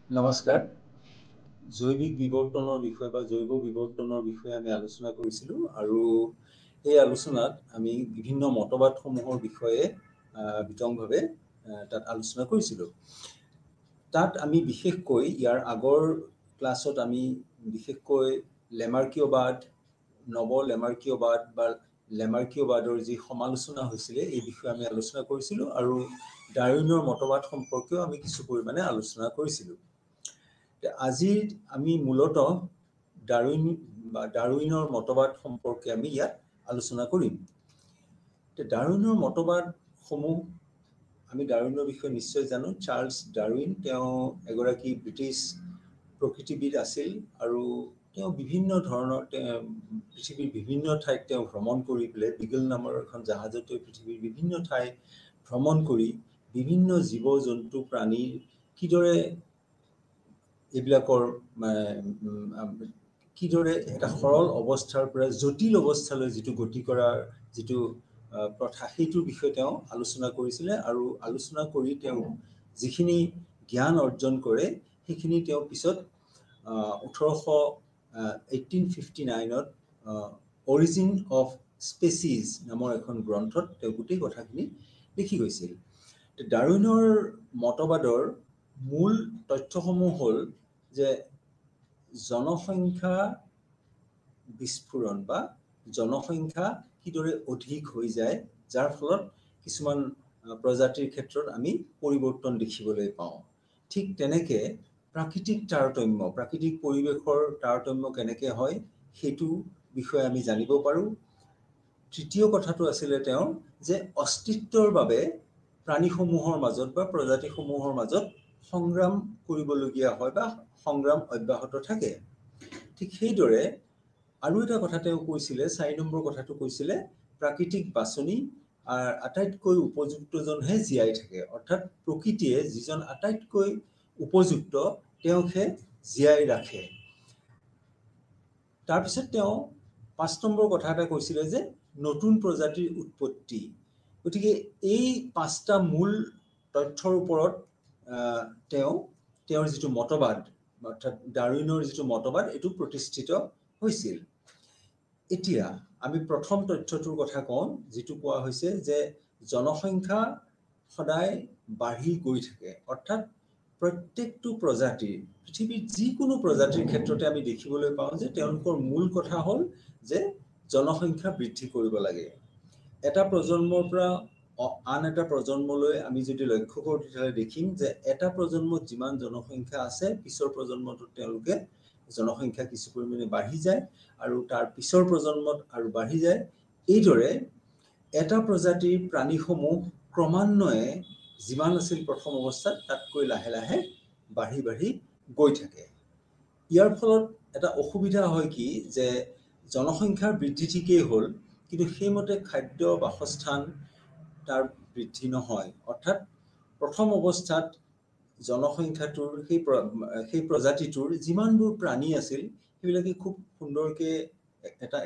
নমস্কাৰ। জৈৱিক বিৱৰ্তনৰ বিষয়ে বা জৈৱ বিৱৰ্তনৰ বিষয়ে আমি আলোচনা কৰিছিলোঁ আৰু এই আলোচনাত আমি বিভিন্ন মতবাদসমূহৰ বিষয়ে বিতংভাৱে তাত আলোচনা কৰিছিলোঁ। তাত আমি বিশেষকৈ ইয়াৰ আগৰ ক্লাছত আমি বিশেষকৈ লেমাৰ্কিয়বাদ, নৱ লেমাৰ্কিয়বাদ বা লেমাৰ্কিয়বাদৰ যি সমালোচনা হৈছিলে এই বিষয়ে আমি আলোচনা কৰিছিলোঁ আৰু ডাৰউইনৰ মতবাদ সম্পৰ্কেও আমি কিছু পৰিমাণে আলোচনা কৰিছিলোঁ। আজি আমি মূলতঃ ডাৰউইনৰ মতবাদ সম্পৰ্কে আমি ইয়াত আলোচনা কৰিম। ডাৰউইনৰ মতবাদসমূহ আমি ডাৰউইনৰ বিষয়ে নিশ্চয় জানো। চাৰ্লছ ডাৰউইন তেওঁ এগৰাকী ব্ৰিটিছ প্ৰকৃতিবিদ আছিল আৰু তেওঁ বিভিন্ন ধৰণৰ পৃথিৱীৰ বিভিন্ন ঠাইত তেওঁ ভ্ৰমণ কৰি পেলাই বিগল নামৰ এখন জাহাজত পৃথিৱীৰ বিভিন্ন ঠাই ভ্ৰমণ কৰি বিভিন্ন জীৱ জন্তু প্ৰাণীৰ কিদৰে এইবিলাকৰ কিদৰে এটা সৰল অৱস্থাৰ পৰা জটিল অৱস্থালৈ যিটো গতি কৰাৰ যিটো প্ৰথা সেইটোৰ বিষয়ে তেওঁ আলোচনা কৰিছিলে আৰু আলোচনা কৰি তেওঁ যিখিনি জ্ঞান অৰ্জন কৰে সেইখিনি তেওঁ পিছত 1859ত অৰিজিন অফ স্পেচিছ নামৰ এখন গ্ৰন্থত তেওঁ গোটেই কথাখিনি লিখি গৈছিল। ডাৰউইনৰ মতবাদৰ মূল তথ্যসমূহ হ'ল যে জনসংখ্যা বিস্ফোৰণ বা জনসংখ্যা কিদৰে অধিক হৈ যায়, যাৰ ফলত কিছুমান প্ৰজাতিৰ ক্ষেত্ৰত আমি পৰিৱৰ্তন দেখিবলৈ পাওঁ। ঠিক তেনেকৈ প্ৰাকৃতিক তাৰতম্য, প্ৰাকৃতিক পৰিৱেশৰ তাৰতম্য কেনেকৈ হয় সেইটো বিষয়ে আমি জানিব পাৰোঁ। তৃতীয় কথাটো আছিলে তেওঁৰ যে অস্তিত্বৰ বাবে প্ৰাণীসমূহৰ মাজত বা প্ৰজাতিসমূহৰ মাজত সংগ্ৰাম কৰিবলগীয়া হয় বা সংগ্ৰাম অব্যাহত থাকে। ঠিক সেইদৰে আৰু এটা কথা তেওঁ কৈছিলে, 4 নম্বৰ কথাটো কৈছিলে, প্ৰাকৃতিক বাছনি আটাইতকৈ উপযুক্তজনহে জীয়াই থাকে। অৰ্থাৎ প্ৰকৃতিয়ে যিজন আটাইতকৈ উপযুক্ত তেওঁকহে জীয়াই ৰাখে। তাৰপিছত তেওঁ 5 নম্বৰ কথা এটা কৈছিলে যে নতুন প্ৰজাতিৰ উৎপত্তি। গতিকে এই 5টা মূল তথ্যৰ ওপৰত তেওঁৰ যিটো মতবাদ অৰ্থাৎ ডাৰউইনৰ যিটো মতবাদ এইটো প্ৰতিষ্ঠিত হৈছিল। এতিয়া আমি প্ৰথম তথ্যটোৰ কথা কওঁ, যিটো কোৱা হৈছে যে জনসংখ্যা সদায় বাঢ়ি গৈ থাকে। অৰ্থাৎ প্ৰত্যেকটো প্ৰজাতিৰ, পৃথিৱীৰ যিকোনো প্ৰজাতিৰ ক্ষেত্ৰতে আমি দেখিবলৈ পাওঁ যে তেওঁলোকৰ মূল কথা হ'ল যে জনসংখ্যা বৃদ্ধি কৰিব লাগে। এটা প্ৰজন্মৰ পৰা আন এটা প্ৰজন্মলৈ আমি যদি লক্ষ্য কৰোঁ তেতিয়াহ'লে দেখিম যে এটা প্ৰজন্মত যিমান জনসংখ্যা আছে পিছৰ প্ৰজন্মটোত তেওঁলোকে জনসংখ্যা কিছু পৰিমাণে বাঢ়ি যায় আৰু তাৰ পিছৰ প্ৰজন্মত আৰু বাঢ়ি যায়। এইদৰে এটা প্ৰজাতিৰ প্ৰাণীসমূহ ক্ৰমান্বয়ে যিমান আছিল প্ৰথম অৱস্থাত তাতকৈ লাহে লাহে বাঢ়ি বাঢ়ি গৈ থাকে। ইয়াৰ ফলত এটা অসুবিধা হয় কি যে জনসংখ্যাৰ বৃদ্ধি ঠিকেই হ'ল, কিন্তু সেইমতে খাদ্য বাসস্থান তাৰ বৃদ্ধি নহয়। অৰ্থাৎ প্ৰথম অৱস্থাত জনসংখ্যাটোৰ সেই প্ৰজাতিটোৰ যিমানবোৰ প্ৰাণী আছিল সেইবিলাকে খুব সুন্দৰকৈ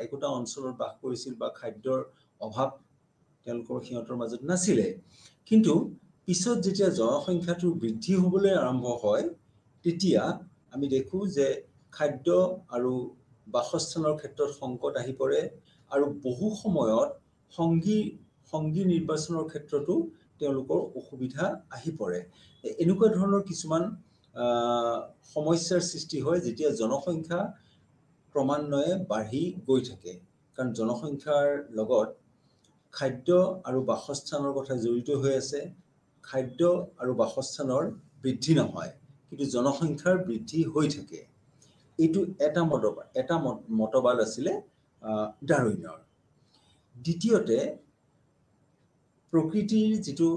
একোটা অঞ্চলত বাস কৰিছিল বা খাদ্যৰ অভাৱ সিহঁতৰ মাজত নাছিলে। কিন্তু পিছত যেতিয়া জনসংখ্যাটোৰ বৃদ্ধি হ'বলৈ আৰম্ভ হয় তেতিয়া আমি দেখোঁ যে খাদ্য আৰু বাসস্থানৰ ক্ষেত্ৰত সংকট আহি পৰে আৰু বহু সময়ত সংগী নিৰ্বাচনৰ ক্ষেত্ৰতো তেওঁলোকৰ অসুবিধা আহি পৰে। এনেকুৱা ধৰণৰ কিছুমান সমস্যাৰ সৃষ্টি হয় যেতিয়া জনসংখ্যা ক্ৰমান্বয়ে বাঢ়ি গৈ থাকে। কাৰণ জনসংখ্যাৰ লগত খাদ্য আৰু বাসস্থানৰ কথা জড়িত হৈ আছে। খাদ্য আৰু বাসস্থানৰ বৃদ্ধি নহয়, কিন্তু জনসংখ্যাৰ বৃদ্ধি হৈ থাকে। এইটো এটা মতবাদ আছিলে ডাৰউইনৰ। দ্বিতীয়তে প্ৰকৃতিৰ যিটো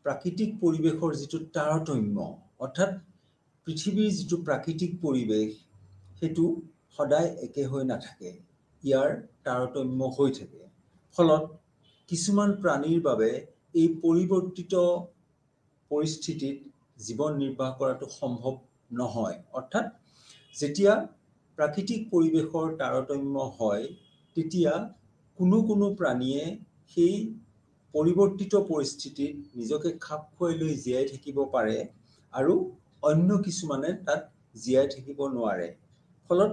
প্ৰাকৃতিক পৰিৱেশৰ যিটো তাৰতম্য, অৰ্থাৎ পৃথিৱীৰ যিটো প্ৰাকৃতিক পৰিৱেশ সেইটো সদায় একে হৈ নাথাকে, ইয়াৰ তাৰতম্য হৈ থাকে। ফলত কিছুমান প্ৰাণীৰ বাবে এই পৰিৱৰ্তিত পৰিস্থিতিত জীৱন নিৰ্বাহ কৰাটো সম্ভৱ নহয়। অৰ্থাৎ যেতিয়া প্ৰাকৃতিক পৰিৱেশৰ তাৰতম্য হয় তেতিয়া কোনো প্ৰাণীয়ে সেই পৰিৱৰ্তিত পৰিস্থিতিত নিজকে খাপ খুৱাই লৈ জীয়াই থাকিব পাৰে আৰু অন্য কিছুমানে তাত জীয়াই থাকিব নোৱাৰে। ফলত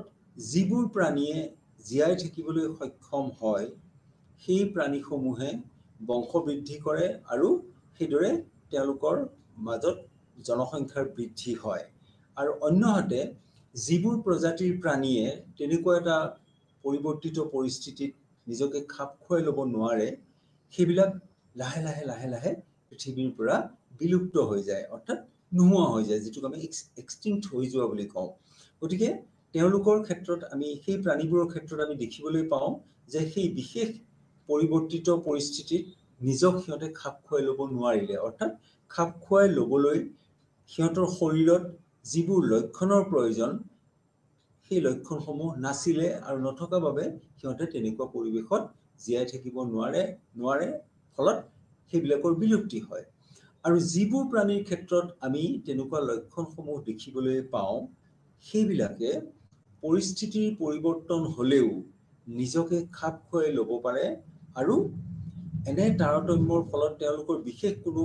যিবোৰ প্ৰাণীয়ে জীয়াই থাকিবলৈ সক্ষম হয় সেই প্ৰাণীসমূহে বংশবৃদ্ধি কৰে আৰু সেইদৰে তেওঁলোকৰ মাজত জনসংখ্যাৰ বৃদ্ধি হয়। আৰু অন্যহাতে যিবোৰ প্ৰজাতিৰ প্ৰাণীয়ে তেনেকুৱা এটা পৰিৱৰ্তিত পৰিস্থিতিত নিজকে খাপ খুৱাই ল'ব নোৱাৰে সেইবিলাক লাহে লাহে লাহে লাহে পৃথিৱীৰ পৰা বিলুপ্ত হৈ যায়, অৰ্থাৎ নোহোৱা হৈ যায়, যিটোক আমি এক্সটিংক্ট হৈ যোৱা বুলি কওঁ। গতিকে তেওঁলোকৰ ক্ষেত্ৰত আমি সেই প্ৰাণীবোৰৰ ক্ষেত্ৰত আমি দেখিবলৈ পাওঁ যে সেই বিশেষ পৰিৱৰ্তিত পৰিস্থিতিত নিজক সিহঁতে খাপ খুৱাই ল'ব নোৱাৰিলে, অৰ্থাৎ খাপ খুৱাই ল'বলৈ সিহঁতৰ শৰীৰত যিবোৰ লক্ষণৰ প্ৰয়োজন সেই লক্ষণসমূহ নাছিলে আৰু নথকা বাবে সিহঁতে তেনেকুৱা পৰিৱেশত জীয়াই থাকিব নোৱাৰে, ফলত সেইবিলাকৰ বিলুপ্তি হয়। আৰু যিবোৰ প্ৰাণীৰ ক্ষেত্ৰত আমি তেনেকুৱা লক্ষণসমূহ দেখিবলৈ পাওঁ সেইবিলাকে পৰিস্থিতিৰ পৰিৱৰ্তন হ'লেও নিজকে খাপ খুৱাই ল'ব পাৰে আৰু এনে তাৰতম্যৰ ফলত তেওঁলোকৰ বিশেষ কোনো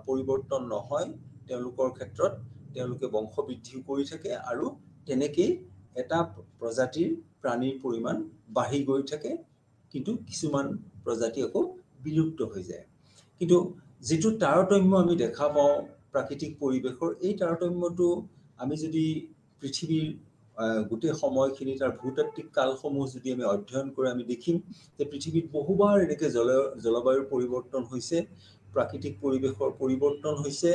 পৰিৱৰ্তন নহয়। তেওঁলোকৰ ক্ষেত্ৰত তেওঁলোকে বংশবৃদ্ধিও কৰি থাকে আৰু তেনেকেই এটা প্ৰজাতিৰ প্ৰাণীৰ পৰিমাণ বাঢ়ি গৈ থাকে, কিন্তু কিছুমান প্ৰজাতি আকৌ বিলুপ্ত হৈ যায়। কিন্তু যিটো তাৰতম্য আমি দেখা পাওঁ প্ৰাকৃতিক পৰিৱেশৰ, এই তাৰতম্যটো আমি যদি পৃথিৱীৰ গোটেই সময়খিনি তাৰ ভূতাত্ত্বিক কালসমূহ যদি আমি অধ্যয়ন কৰি আমি দেখিম যে পৃথিৱীত বহুবাৰ এনেকৈ জলবায়ুৰ পৰিৱৰ্তন হৈছে, প্ৰাকৃতিক পৰিৱেশৰ পৰিৱৰ্তন হৈছে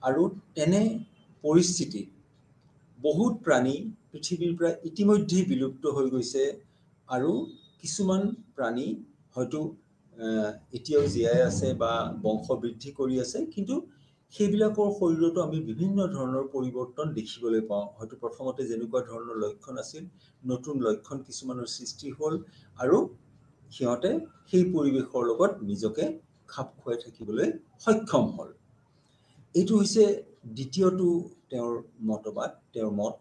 আৰু তেনে পৰিস্থিতিত বহুত প্ৰাণী পৃথিৱীৰ পৰা ইতিমধ্যেই বিলুপ্ত হৈ গৈছে আৰু কিছুমান প্ৰাণী হয়তো এতিয়াও জীয়াই আছে বা বংশ বৃদ্ধি কৰি আছে, কিন্তু সেইবিলাকৰ শৰীৰতো আমি বিভিন্ন ধৰণৰ পৰিৱৰ্তন দেখিবলৈ পাওঁ। হয়তো প্ৰথমতে যেনেকুৱা ধৰণৰ লক্ষণ আছিল নতুন লক্ষণ কিছুমানৰ সৃষ্টি হ'ল আৰু সিহঁতে সেই পৰিৱেশৰ লগত নিজকে খাপ খুৱাই থাকিবলৈ সক্ষম হ'ল। এইটো হৈছে দ্বিতীয়টো তেওঁৰ মতবাদ, তেওঁৰ মত।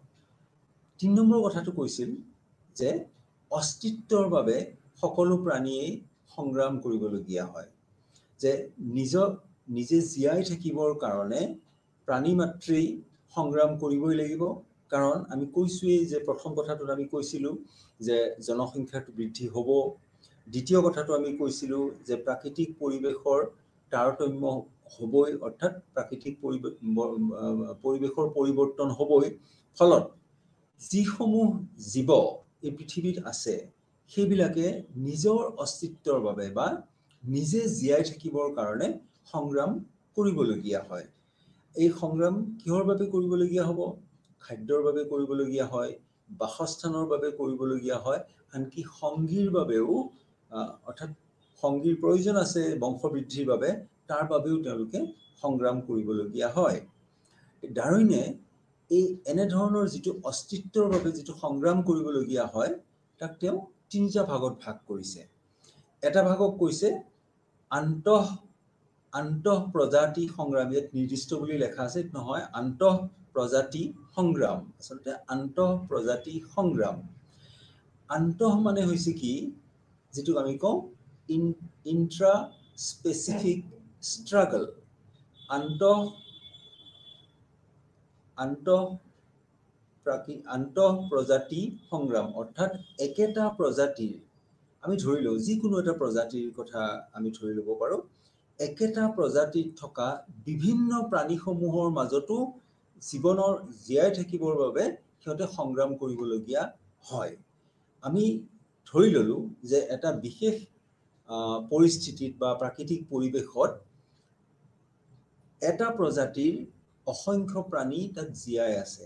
৩ নম্বৰ কথাটো কৈছিল যে অস্তিত্বৰ বাবে সকলো প্ৰাণীয়েই সংগ্ৰাম কৰিবলগীয়া হয়, যে নিজে জীয়াই থাকিবৰ কাৰণে প্ৰাণী মাত্ৰেই সংগ্ৰাম কৰিবই লাগিব। কাৰণ আমি কৈছোৱেই যে প্ৰথম কথাটোত আমি কৈছিলোঁ যে জনসংখ্যাটো বৃদ্ধি হ'ব। দ্বিতীয় কথাটো আমি কৈছিলোঁ যে প্ৰাকৃতিক পৰিৱেশৰ তাৰতম্য হ'বই, অৰ্থাৎ প্ৰাকৃতিক পৰিৱেশৰ পৰিৱৰ্তন হ'বই। ফলত যিসমূহ জীৱ এই পৃথিৱীত আছে সেইবিলাকে নিজৰ অস্তিত্বৰ বাবে বা নিজে জীয়াই থাকিবৰ কাৰণে সংগ্ৰাম কৰিবলগীয়া হয়। এই সংগ্ৰাম কিহৰ বাবে কৰিবলগীয়া হ'ব? খাদ্যৰ বাবে কৰিবলগীয়া হয়, বাসস্থানৰ বাবে কৰিবলগীয়া হয়, আনকি সংগীৰ বাবেও, অৰ্থাৎ সংগীৰ প্ৰয়োজন আছে বংশবৃদ্ধিৰ বাবে, তাৰ বাবেও তেওঁলোকে সংগ্ৰাম কৰিবলগীয়া হয়। ডাৰউইনে এই এনেধৰণৰ যিটো অস্তিত্বৰ বাবে যিটো সংগ্ৰাম কৰিবলগীয়া হয় তাক তেওঁ ৩টা ভাগত ভাগ কৰিছে। এটা ভাগক কৈছে আন্তঃ প্ৰজাতি সংগ্ৰাম। ইয়াত নিৰ্দিষ্ট বুলি লেখা আছে, নহয়, আন্তঃ প্ৰজাতি সংগ্ৰাম, আচলতে আন্তঃ প্ৰজাতি সংগ্ৰাম। আন্তঃ মানে হৈছে কি, যিটোক আমি কওঁ ইন্ট্ৰা স্পেচিফিক ষ্ট্ৰাগল। আন্তঃ প্ৰজাতি সংগ্ৰাম, অৰ্থাৎ একেটা প্ৰজাতিৰ, আমি ধৰি লওঁ যিকোনো এটা প্ৰজাতিৰ কথা আমি ধৰি ল'ব পাৰোঁ, একেটা প্ৰজাতিত থকা বিভিন্ন প্ৰাণীসমূহৰ মাজতো জীয়াই থাকিবৰ বাবে সিহঁতে সংগ্ৰাম কৰিবলগীয়া হয়। আমি ধৰি ল'লোঁ যে এটা বিশেষ পৰিস্থিতিত বা প্ৰাকৃতিক পৰিৱেশত এটা প্ৰজাতিৰ অসংখ্য প্ৰাণী তাত জীয়াই আছে।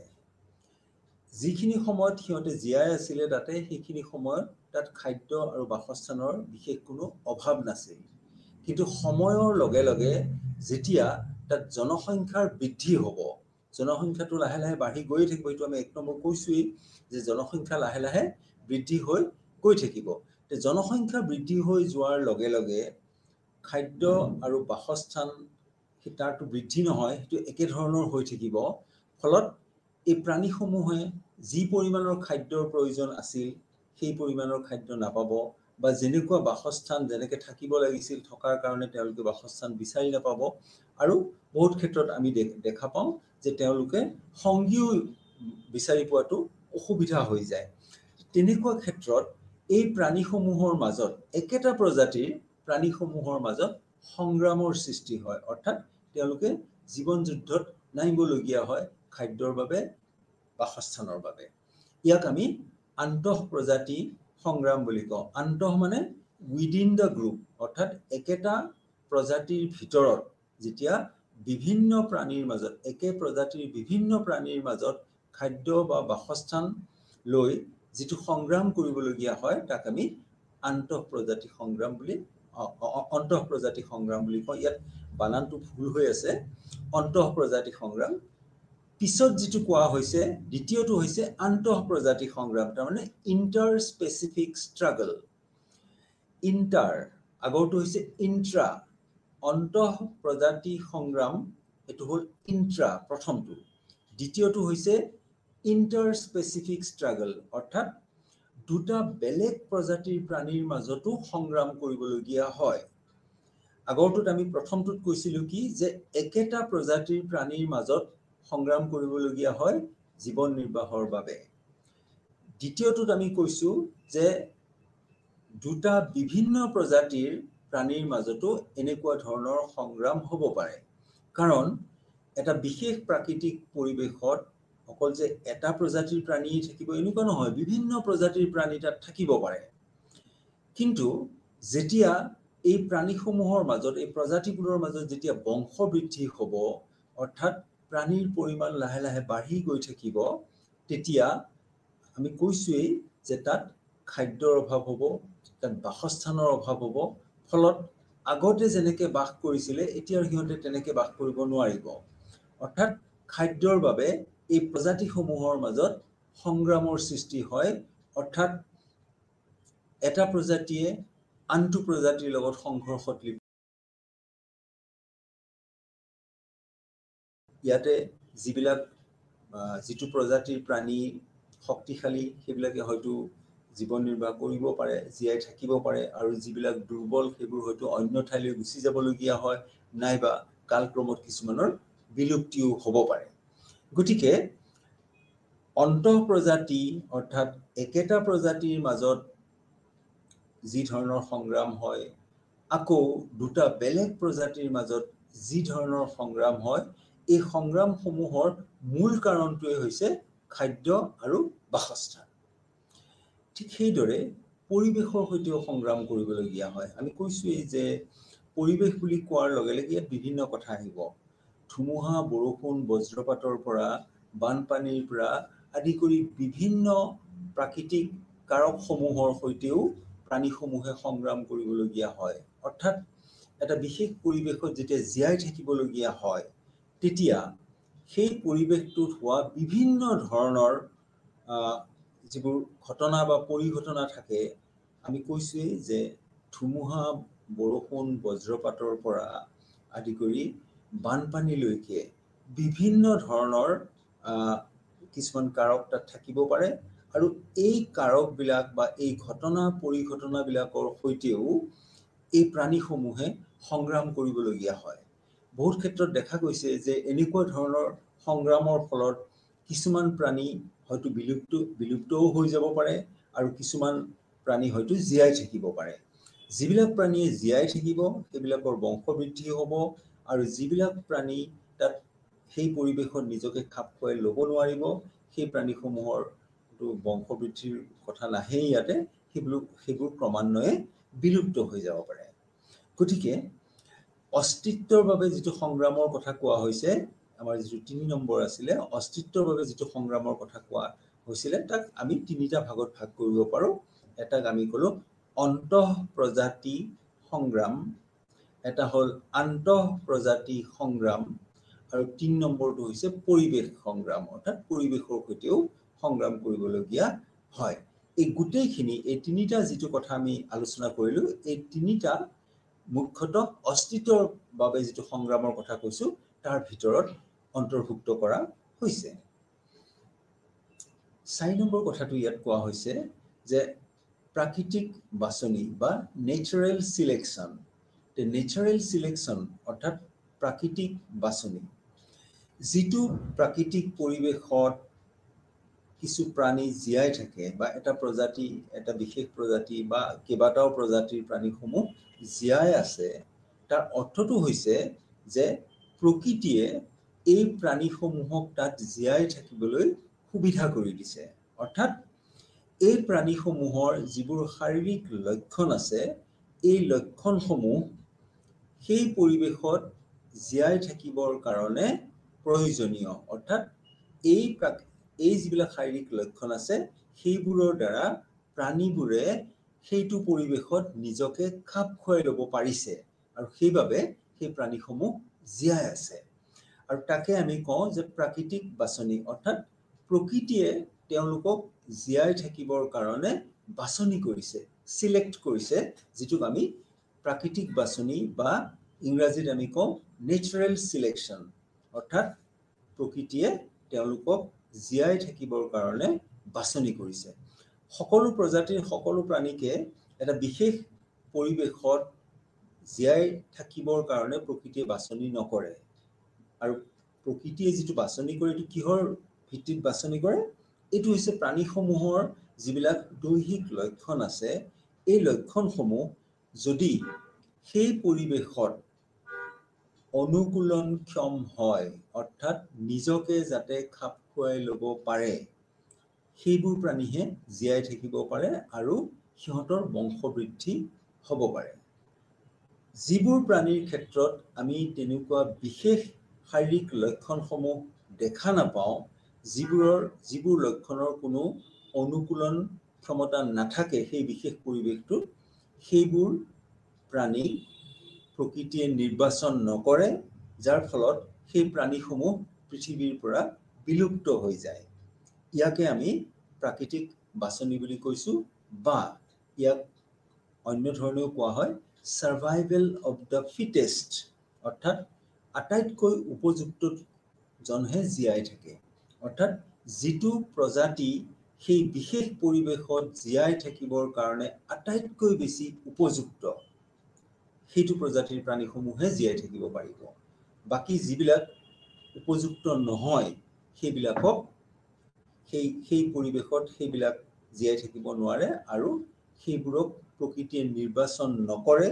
যিখিনি সময়ত সিহঁতে জীয়াই আছিলে তাতে, সেইখিনি সময়ত তাত খাদ্য আৰু বাসস্থানৰ বিশেষ কোনো অভাৱ নাছিল। কিন্তু সময়ৰ লগে লগে যেতিয়া তাত জনসংখ্যাৰ বৃদ্ধি হ'ব, জনসংখ্যাটো লাহে লাহে বাঢ়ি গৈ থাকিব, এইটো আমি ১ নম্বৰ কৈছোৱেই যে জনসংখ্যা লাহে লাহে বৃদ্ধি হৈ গৈ থাকিব। জনসংখ্যা বৃদ্ধি হৈ যোৱাৰ লগে লগে খাদ্য আৰু বাসস্থান তাৰটো বৃদ্ধি নহয়, সেইটো একেধৰণৰ হৈ থাকিব। ফলত এই প্ৰাণীসমূহে যি পৰিমাণৰ খাদ্যৰ প্ৰয়োজন আছিল সেই পৰিমাণৰ খাদ্য নাপাব, বা যেনেকুৱা বাসস্থান যেনেকৈ থাকিব লাগিছিল থকাৰ কাৰণে তেওঁলোকে বাসস্থান বিচাৰি নাপাব। আৰু বহুত ক্ষেত্ৰত আমি দেখা পাওঁ যে তেওঁলোকে সংগীও বিচাৰি পোৱাটো অসুবিধা হৈ যায়। তেনেকুৱা ক্ষেত্ৰত এই প্ৰাণীসমূহৰ মাজত একেটা প্ৰজাতিৰ প্ৰাণীসমূহৰ মাজত সংগ্ৰামৰ সৃষ্টি হয়, অৰ্থাৎ তেওঁলোকে জীৱন যুদ্ধত নামিবলগীয়া হয় খাদ্যৰ বাবে, বাসস্থানৰ বাবে। ইয়াক আমি আন্তঃ প্ৰজাতি সংগ্ৰাম বুলি কওঁ। আন্তঃ মানে উইদিন দ্য গ্ৰুপ, অৰ্থাৎ একেটা প্ৰজাতিৰ ভিতৰত যেতিয়া বিভিন্ন প্ৰাণীৰ মাজত, একে প্ৰজাতিৰ বিভিন্ন প্ৰাণীৰ মাজত খাদ্য বা বাসস্থান লৈ যিটো সংগ্ৰাম কৰিবলগীয়া হয় তাক আমি আন্তঃ প্ৰজাতি সংগ্ৰাম বুলি অন্তঃ প্ৰজাতি সংগ্ৰাম বুলি কওঁ। ইয়াত বানানটো ভুল হৈ আছে, অন্তঃ প্ৰজাতি সংগ্ৰাম। পিছত যিটো কোৱা হৈছে দ্বিতীয়টো হৈছে আন্তঃ প্ৰজাতি সংগ্ৰাম, তাৰমানে ইণ্টাৰ স্পেচিফিক ষ্ট্ৰাগল। ইণ্টাৰ আগৰটো হৈছে ইন্ট্ৰা, অন্তঃ প্ৰজাতি সংগ্ৰাম এটো হ'ল ইন্ট্ৰা প্ৰথমটো। দ্বিতীয়টো হৈছে ইণ্টাৰ স্পেচিফিক ষ্ট্ৰাগল, অৰ্থাৎ দুটা বেলেগ প্ৰজাতিৰ প্ৰাণীৰ মাজতো সংগ্ৰাম কৰিবলগীয়া হয়। আগৰটোত আমি প্ৰথমটোত কৈছিলোঁ কি যে একেটা প্ৰজাতিৰ প্ৰাণীৰ মাজত সংগ্ৰাম কৰিবলগীয়া হয় জীৱন নিৰ্বাহৰ বাবে। দ্বিতীয়টোত আমি কৈছোঁ যে দুটা বিভিন্ন প্ৰজাতিৰ প্ৰাণীৰ মাজতো এনেকুৱা ধৰণৰ সংগ্ৰাম হ'ব পাৰে, কাৰণ এটা বিশেষ প্ৰাকৃতিক পৰিৱেশত অকল যে এটা প্ৰজাতিৰ প্ৰাণী থাকিব এনেকুৱা নহয়, বিভিন্ন প্ৰজাতিৰ প্ৰাণী তাত থাকিব পাৰে। কিন্তু যেতিয়া এই প্ৰাণীসমূহৰ মাজত, এই প্ৰজাতিবোৰৰ মাজত যেতিয়া বংশ বৃদ্ধি হ'ব, অৰ্থাৎ প্ৰাণীৰ পৰিমাণ লাহে লাহে বাঢ়ি গৈ থাকিব, তেতিয়া আমি কৈছোৱেই যে তাত খাদ্যৰ অভাৱ হ'ব, তাত বাসস্থানৰ অভাৱ হ'ব। ফলত আগতে যেনেকৈ বাস কৰিছিলে এতিয়া সিহঁতে তেনেকৈ বাস কৰিব নোৱাৰিব। অৰ্থাৎ খাদ্যৰ বাবে এই প্ৰজাতিসমূহৰ মাজত সংগ্ৰামৰ সৃষ্টি হয়, অৰ্থাৎ এটা প্ৰজাতিয়ে আনটো প্ৰজাতিৰ লগত সংঘৰ্ষত লিপ্ত। ইয়াতে যিটো প্ৰজাতিৰ প্ৰাণী শক্তিশালী সেইবিলাকে হয়তো জীৱন নিৰ্বাহ কৰিব পাৰে, জীয়াই থাকিব পাৰে, আৰু যিবিলাক দুৰ্বল সেইবোৰ হয়তো অন্য ঠাইলৈ গুচি যাবলগীয়া হয়, নাইবা কালক্ৰমত কিছুমানৰ বিলুপ্তিও হ'ব পাৰে। গতিকে অন্তঃ প্ৰজাতি অৰ্থাৎ একেটা প্ৰজাতিৰ মাজত যি ধৰণৰ সংগ্ৰাম হয়, আকৌ দুটা বেলেগ প্ৰজাতিৰ মাজত যি ধৰণৰ সংগ্ৰাম হয়, এই সংগ্ৰামসমূহৰ মূল কাৰণটোৱে হৈছে খাদ্য আৰু বাসস্থান। ঠিক সেইদৰে পৰিৱেশৰ সৈতেও সংগ্ৰাম কৰিবলগীয়া হয়। আমি কৈছোৱেই যে পৰিৱেশ বুলি কোৱাৰ লগে লগে ইয়াত বিভিন্ন কথা আহিব। ধুমুহা, বৰষুণ, বজ্ৰপাতৰ পৰা বানপানীৰ পৰা আদি কৰি বিভিন্ন প্ৰাকৃতিক কাৰকসমূহৰ সৈতেও প্ৰাণীসমূহে সংগ্ৰাম কৰিবলগীয়া হয়। অৰ্থাৎ এটা বিশেষ পৰিৱেশত যেতিয়া জীয়াই থাকিবলগীয়া হয়, তেতিয়া সেই পৰিৱেশটোত হোৱা বিভিন্ন ধৰণৰ যিবোৰ ঘটনা বা পৰিঘটনা থাকে, আমি কৈছোৱেই যে ধুমুহা, বৰষুণ, বজ্ৰপাতৰ পৰা আদি কৰি বানপানীলৈকে বিভিন্ন ধৰণৰ কিছুমান কাৰক তাত থাকিব পাৰে, আৰু এই কাৰকবিলাক বা এই ঘটনা পৰিঘটনাবিলাকৰ সৈতেও এই প্ৰাণীসমূহে সংগ্ৰাম কৰিবলগীয়া হয়। বহুত ক্ষেত্ৰত দেখা গৈছে যে এনেকুৱা ধৰণৰ সংগ্ৰামৰ ফলত কিছুমান প্ৰাণী হয়তো বিলুপ্তও হৈ যাব পাৰে, আৰু কিছুমান প্ৰাণী হয়তো জীয়াই থাকিব পাৰে। যিবিলাক প্ৰাণীয়ে জীয়াই থাকিব সেইবিলাকৰ বংশ বৃদ্ধি হ'ব, আৰু যিবিলাক প্ৰাণী তাত সেই পৰিৱেশত নিজকে খাপ খুৱাই ল'ব নোৱাৰিব, সেই প্ৰাণীসমূহৰ বংশ বৃদ্ধিৰ কথা নাহেই ইয়াতে, সেইবোৰ ক্ৰমান্বয়ে বিলুপ্ত হৈ যাব পাৰে। গতিকে অস্তিত্বৰ বাবে যিটো সংগ্ৰামৰ কথা কোৱা হৈছে, আমাৰ যিটো ৩ নম্বৰ আছিলে, অস্তিত্বৰ বাবে যিটো সংগ্ৰামৰ কথা কোৱা হৈছিলে, তাক আমি ৩টা ভাগত ভাগ কৰিব পাৰোঁ। এটাক আমি ক'লোঁ অন্তঃ প্ৰজাতি সংগ্ৰাম, এটা হ'ল আন্তঃ প্ৰজাতি সংগ্ৰাম, আৰু ৩ নম্বৰটো হৈছে পৰিৱেশ সংগ্ৰাম, অৰ্থাৎ পৰিৱেশৰ সৈতেও সংগ্ৰাম কৰিবলগীয়া হয়। এই গোটেইখিনি, এই ৩টা যিটো কথা আমি আলোচনা কৰিলোঁ, এই ৩টা মুখ্যতঃ অস্তিত্বৰ বাবে যিটো সংগ্ৰামৰ কথা কৈছোঁ তাৰ ভিতৰত অন্তৰ্ভুক্ত কৰা হৈছে। ৪ নম্বৰ কথাটো ইয়াত কোৱা হৈছে যে প্ৰাকৃতিক বাছনি বা নেচাৰেল চিলেকশ্যন। নেচাৰেল চিলেকশ্যন অৰ্থাৎ প্ৰাকৃতিক বাছনি, যিটো প্ৰাকৃতিক পৰিৱেশত কিছু প্ৰাণী জীয়াই থাকে বা এটা প্ৰজাতি এটা বিশেষ প্ৰজাতি বা কেইবাটাও প্ৰজাতিৰ প্ৰাণীসমূহ জীয়াই আছে তাৰ অৰ্থটো হৈছে যে প্ৰকৃতিয়ে এই প্ৰাণীসমূহক তাত জীয়াই থাকিবলৈ সুবিধা কৰি দিছে অৰ্থাৎ এই প্ৰাণীসমূহৰ যিবোৰ শাৰীৰিক লক্ষণ আছে এই লক্ষণসমূহ সেই পৰিৱেশত জীয়াই থাকিবৰ কাৰণে প্ৰয়োজনীয় অৰ্থাৎ এই যিবিলাক শাৰীৰিক লক্ষণ আছে সেইবোৰৰ দ্বাৰা প্ৰাণীবোৰে সেইটো পৰিৱেশত নিজকে খাপ খুৱাই ল'ব পাৰিছে আৰু সেইবাবে সেই প্ৰাণীসমূহ জীয়াই আছে আৰু তাকে আমি কওঁ যে প্ৰাকৃতিক বাছনি অৰ্থাৎ প্ৰকৃতিয়ে তেওঁলোকক জীয়াই থাকিবৰ কাৰণে বাছনি কৰিছে সিলেক্ট কৰিছে যিটোক আমি প্ৰাকৃতিক বাছনি বা ইংৰাজীত আমি কওঁ নেচাৰেল সিলেকশন অৰ্থাৎ প্ৰকৃতিয়ে তেওঁলোকক জীয়াই থাকিবৰ কাৰণে বাছনি কৰিছে সকলো প্ৰজাতিৰ সকলো প্ৰাণীকে এটা বিশেষ পৰিৱেশত জীয়াই থাকিবৰ কাৰণে প্ৰকৃতিয়ে বাছনি নকৰে আৰু প্ৰকৃতিয়ে যিটো বাছনি কৰে এইটো কিহৰ ভিত্তিত বাছনি কৰে এইটো হৈছে প্ৰাণীসমূহৰ যিবিলাক দৈহিক লক্ষণ আছে এই লক্ষণসমূহ যদি সেই পৰিৱেশত অনুকূলনক্ষম হয় অৰ্থাৎ নিজকে যাতে খাপ খুৱাই ল'ব পাৰে সেইবোৰ প্ৰাণীহে জীয়াই থাকিব পাৰে আৰু সিহঁতৰ বংশবৃদ্ধি হ'ব পাৰে যিবোৰ প্ৰাণীৰ ক্ষেত্ৰত আমি তেনেকুৱা বিশেষ শাৰীৰিক লক্ষণসমূহ দেখা নাপাওঁ যিবোৰ লক্ষণৰ কোনো অনুকূলন ক্ষমতা নাথাকে সেই বিশেষ পৰিৱেশটোত সেইবোৰ প্ৰাণী প্ৰকৃতিয়ে নিৰ্বাচন নকৰে যাৰ ফলত সেই প্ৰাণীসমূহ পৃথিৱীৰ পৰা বিলুপ্ত হৈ যায় ইয়াকে আমি প্ৰাকৃতিক বাছনি বুলি কৈছোঁ বা ইয়াক অন্য ধৰণেও কোৱা হয় সাৰ্ভাইভেল অফ দ্য ফিটেষ্ট অৰ্থাৎ আটাইতকৈ উপযুক্ত জনহে জীয়াই থাকে অৰ্থাৎ যিটো প্ৰজাতি সেই বিশেষ পৰিৱেশত জীয়াই থাকিবৰ কাৰণে আটাইতকৈ বেছি উপযুক্ত সেইটো প্ৰজাতিৰ প্ৰাণীসমূহে জীয়াই থাকিব পাৰিব বাকি যিবিলাক উপযুক্ত নহয় সেইবিলাকক সেই পৰিৱেশত সেইবিলাক জীয়াই থাকিব নোৱাৰে আৰু সেইবোৰক প্ৰকৃতিয়ে নিৰ্বাচন নকৰে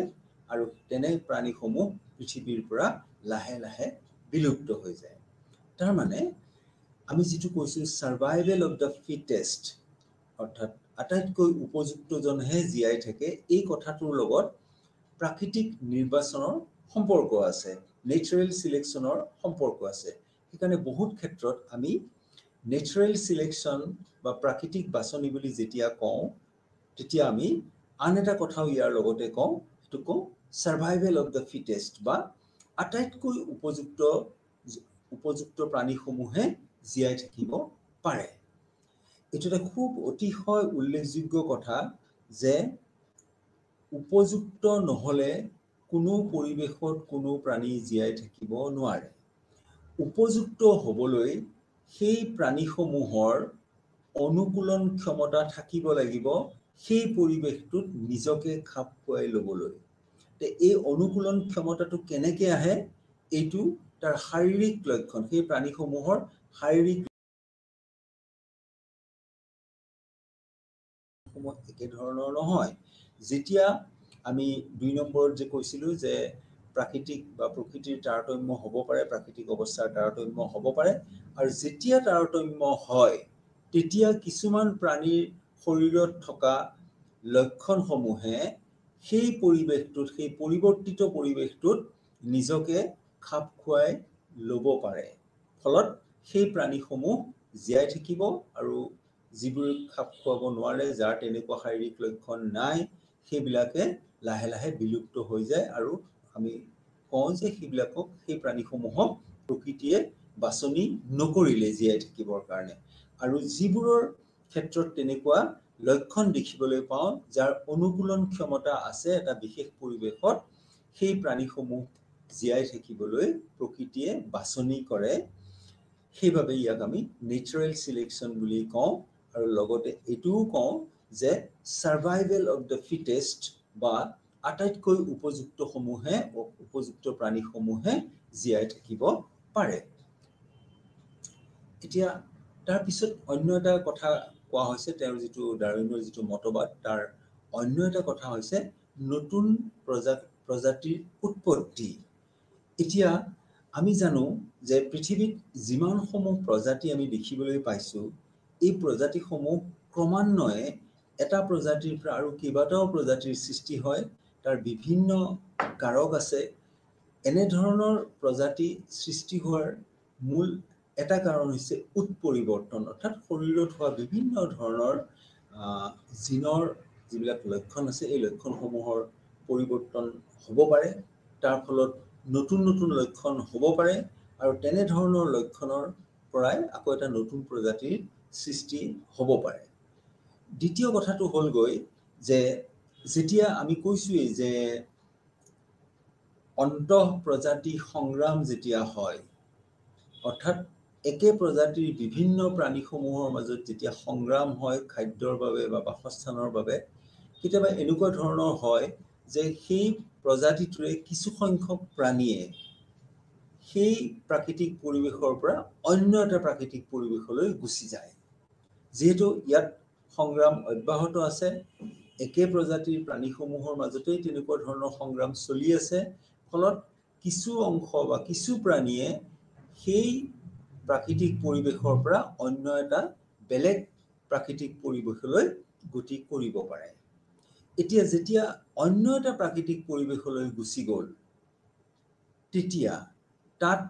আৰু তেনে প্ৰাণীসমূহ পৃথিৱীৰ পৰা লাহে লাহে বিলুপ্ত হৈ যায় তাৰ মানে আমি যিটো কৈছোঁ সাৰ্ভাইভেল অফ দ্য ফিটেষ্ট অৰ্থাৎ আটাইতকৈ উপযুক্তজনহে জীয়াই থাকে এই কথাটোৰ লগত প্ৰাকৃতিক নিৰ্বাচনৰ সম্পৰ্ক আছে নেচাৰেল সিলেকশনৰ সম্পৰ্ক আছে সেইকাৰণে বহুত ক্ষেত্ৰত আমি নেচাৰেল সিলেকশন বা প্ৰাকৃতিক বাছনি বুলি যেতিয়া কওঁ তেতিয়া আমি আন এটা কথাও ইয়াৰ লগতে কওঁ সেইটো কওঁ সাৰ্ভাইভেল অফ দ্য ফিটেষ্ট বা আটাইতকৈ উপযুক্ত প্ৰাণীসমূহে জীয়াই থাকিব পাৰে এইটো এটা খুব অতিশয় উল্লেখযোগ্য কথা যে উপযুক্ত নহ'লে কোনো পৰিৱেশত কোনো প্ৰাণী জীয়াই থাকিব নোৱাৰে উপযুক্ত হ'বলৈ সেই প্ৰাণীসমূহৰ অনুকূলন ক্ষমতা থাকিব লাগিব সেই পৰিৱেশটোত নিজকে খাপ খুৱাই ল'বলৈ এই অনুকূলন ক্ষমতাটো কেনেকৈ আহে এইটো তাৰ শাৰীৰিক লক্ষণ সেই প্ৰাণীসমূহৰ শাৰীৰিক একে ধৰণৰ নহয় যেতিয়া আমি ২ নম্বৰত যে কৈছিলোঁ যে প্ৰাকৃতিক বা প্ৰকৃতিৰ তাৰতম্য হ'ব পাৰে প্ৰাকৃতিক অৱস্থাৰ তাৰতম্য হ'ব পাৰে আৰু যেতিয়া তাৰতম্য হয় তেতিয়া কিছুমান প্ৰাণীৰ শৰীৰত থকা লক্ষণসমূহে সেই পৰিৱেশটোত সেই পৰিৱৰ্তিত পৰিৱেশটোত নিজকে খাপ খুৱাই ল'ব পাৰে ফলত সেই প্ৰাণীসমূহ জীয়াই থাকিব আৰু যিবোৰ খাপ খুৱাব নোৱাৰে যাৰ তেনেকুৱা শাৰীৰিক লক্ষণ নাই সেইবিলাকে লাহে লাহে বিলুপ্ত হৈ যায় আৰু আমি কওঁ যে সেইবিলাকক সেই প্ৰাণীসমূহক প্ৰকৃতিয়ে বাছনি নকৰিলে জীয়াই থাকিবৰ কাৰণে আৰু যিবোৰৰ ক্ষেত্ৰত তেনেকুৱা লক্ষণ দেখিবলৈ পাওঁ যাৰ অনুকূলন ক্ষমতা আছে এটা বিশেষ পৰিৱেশত সেই প্ৰাণীসমূহ জীয়াই থাকিবলৈ প্ৰকৃতিয়ে বাছনি কৰে সেইবাবে ইয়াক আমি নেচাৰেল সিলেকশন বুলি কওঁ আৰু লগতে এইটোও কওঁ যে সাৰ্ভাইভেল অফ দ্য ফিটেষ্ট বা আটাইতকৈ উপযুক্ত প্ৰাণীসমূহে জীয়াই থাকিব পাৰে এতিয়া তাৰ পিছত অন্য এটা কথা কোৱা হৈছে, তেওঁৰ যিটো ডাৰউইনৰ যিটো মতবাদ, তাৰ অন্য এটা কথা হৈছে নতুন প্ৰজাতিৰ উৎপত্তি। এতিয়া আমি জানো যে পৃথিৱীত যিমানসমূহ প্ৰজাতি আমি দেখিবলৈ পাইছোঁ, এই প্ৰজাতিসমূহ ক্ৰমান্বয়ে এটা প্ৰজাতিৰ পৰা আৰু কেইবাটাও প্ৰজাতিৰ সৃষ্টি হয়। তাৰ বিভিন্ন কাৰক আছে। এনেধৰণৰ প্ৰজাতি সৃষ্টি হোৱাৰ মূল এটা কাৰণ হৈছে উৎপৰিৱৰ্তন, অৰ্থাৎ শৰীৰত হোৱা বিভিন্ন ধৰণৰ জিনৰ যিবিলাক লক্ষণ আছে, এই লক্ষণসমূহৰ পৰিৱৰ্তন হ'ব পাৰে। তাৰ ফলত নতুন নতুন লক্ষণ হ'ব পাৰে আৰু তেনেধৰণৰ লক্ষণৰ পৰাই আকৌ এটা নতুন প্ৰজাতিৰ সৃষ্টি হ'ব পাৰে। দ্বিতীয় কথাটো হ'লগৈ যে যেতিয়া আমি কৈছোঁৱেই যে অন্তঃপ্ৰজাতি সংগ্ৰাম যেতিয়া হয়, অৰ্থাৎ একে প্ৰজাতিৰ বিভিন্ন প্ৰাণীসমূহৰ মাজত যেতিয়া সংগ্ৰাম হয় খাদ্যৰ বাবে বা বাসস্থানৰ বাবে, কেতিয়াবা এনেকুৱা ধৰণৰ হয় যে সেই প্ৰজাতিটোৰে কিছু সংখ্যক প্ৰাণীয়ে সেই প্ৰাকৃতিক পৰিৱেশৰ পৰা অন্য এটা প্ৰাকৃতিক পৰিৱেশলৈ গুচি যায়। যিহেতু ইয়াত সংগ্ৰাম অব্যাহত আছে, একে প্ৰজাতিৰ প্ৰাণীসমূহৰ মাজতেই তেনেকুৱা ধৰণৰ সংগ্ৰাম চলি আছে, ফলত কিছু অংশ বা কিছু প্ৰাণীয়ে সেই প্ৰাকৃতিক পৰিৱেশৰ পৰা অন্য এটা বেলেগ প্ৰাকৃতিক পৰিৱেশলৈ গতি কৰিব পাৰে। এতিয়া যেতিয়া অন্য এটা প্ৰাকৃতিক পৰিৱেশলৈ গুচি গ'ল, তেতিয়া তাত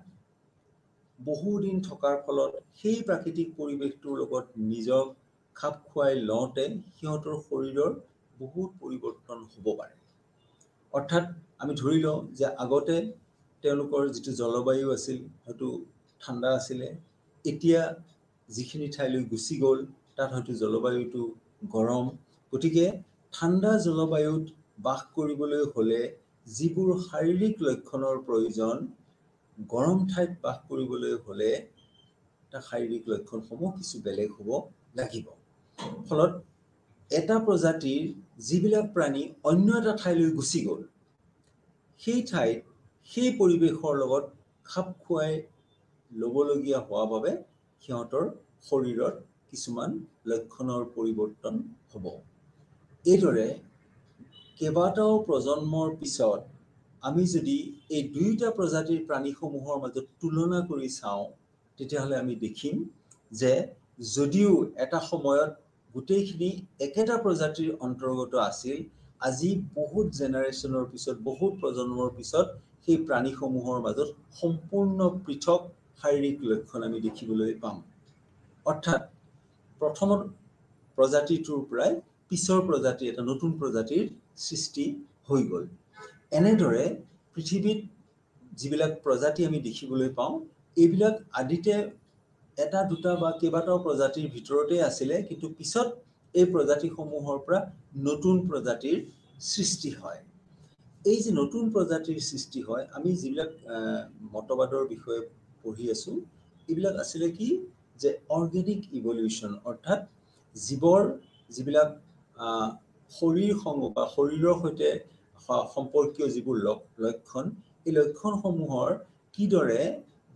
বহুদিন থকাৰ ফলত সেই প্ৰাকৃতিক পৰিৱেশটোৰ লগত নিজক খাপ খুৱাই লওঁতে সিহঁতৰ শৰীৰৰ বহুত পৰিৱৰ্তন হ'ব পাৰে। অৰ্থাৎ আমি ধৰি লওঁ যে আগতে তেওঁলোকৰ যিটো জলবায়ু আছিল হয়তো ঠাণ্ডা আছিলে, এতিয়া যিখিনি ঠাইলৈ গুচি গ'ল তাত হয়তো জলবায়ুটো গৰম। গতিকে ঠাণ্ডা জলবায়ুত বাস কৰিবলৈ হ'লে যিবোৰ শাৰীৰিক লক্ষণৰ প্ৰয়োজন, গৰম ঠাইত বাস কৰিবলৈ হ'লে তাৰ শাৰীৰিক লক্ষণসমূহ কিছু বেলেগ হ'ব লাগিব। ফলত এটা প্ৰজাতিৰ যিবিলাক প্ৰাণী অন্য এটা ঠাইলৈ গুচি গ'ল, সেই ঠাইত সেই পৰিৱেশৰ লগত খাপ খুৱাই ল'বলগীয়া হোৱা বাবে সিহঁতৰ শৰীৰত কিছুমান লক্ষণৰ পৰিৱৰ্তন হ'ব। এইদৰে কেইবাটাও প্ৰজন্মৰ পিছত আমি যদি এই দুয়োটা প্ৰজাতিৰ প্ৰাণীসমূহৰ মাজত তুলনা কৰি চাওঁ, তেতিয়াহ'লে আমি দেখিম যে যদিও এটা সময়ত গোটেইখিনি একেটা প্ৰজাতিৰ অন্তৰ্গত আছিল, আজি বহুত জেনেৰেশ্যনৰ পিছত, বহুত প্ৰজন্মৰ পিছত সেই প্ৰাণীসমূহৰ মাজত সম্পূৰ্ণ পৃথক শাৰীৰিক লক্ষণ আমি দেখিবলৈ পাম। অৰ্থাৎ প্ৰথম প্ৰজাতিটোৰ পৰাই পিছৰ প্ৰজাতি এটা নতুন প্ৰজাতিৰ সৃষ্টি হৈ গ'ল। এনেদৰে পৃথিৱীত যিবিলাক প্ৰজাতি আমি দেখিবলৈ পাওঁ, এইবিলাক আদিতে এটা দুটা বা কেইবাটাও প্ৰজাতিৰ ভিতৰতে আছিলে, কিন্তু পিছত এই প্ৰজাতিসমূহৰ পৰা নতুন প্ৰজাতিৰ সৃষ্টি হয়। এই যে নতুন প্ৰজাতিৰ সৃষ্টি হয়, আমি যিবিলাক মতবাদৰ বিষয়ে পঢ়ি আছোঁ, এইবিলাক আছিলে কি যে অৰ্গেনিক ইভলিউশ্যন, অৰ্থাৎ জীৱৰ যিবিলাক শৰীৰসমূহ বা শৰীৰৰ সৈতে সম্পৰ্কীয় যিবোৰ লক্ষণ, এই লক্ষণসমূহৰ কিদৰে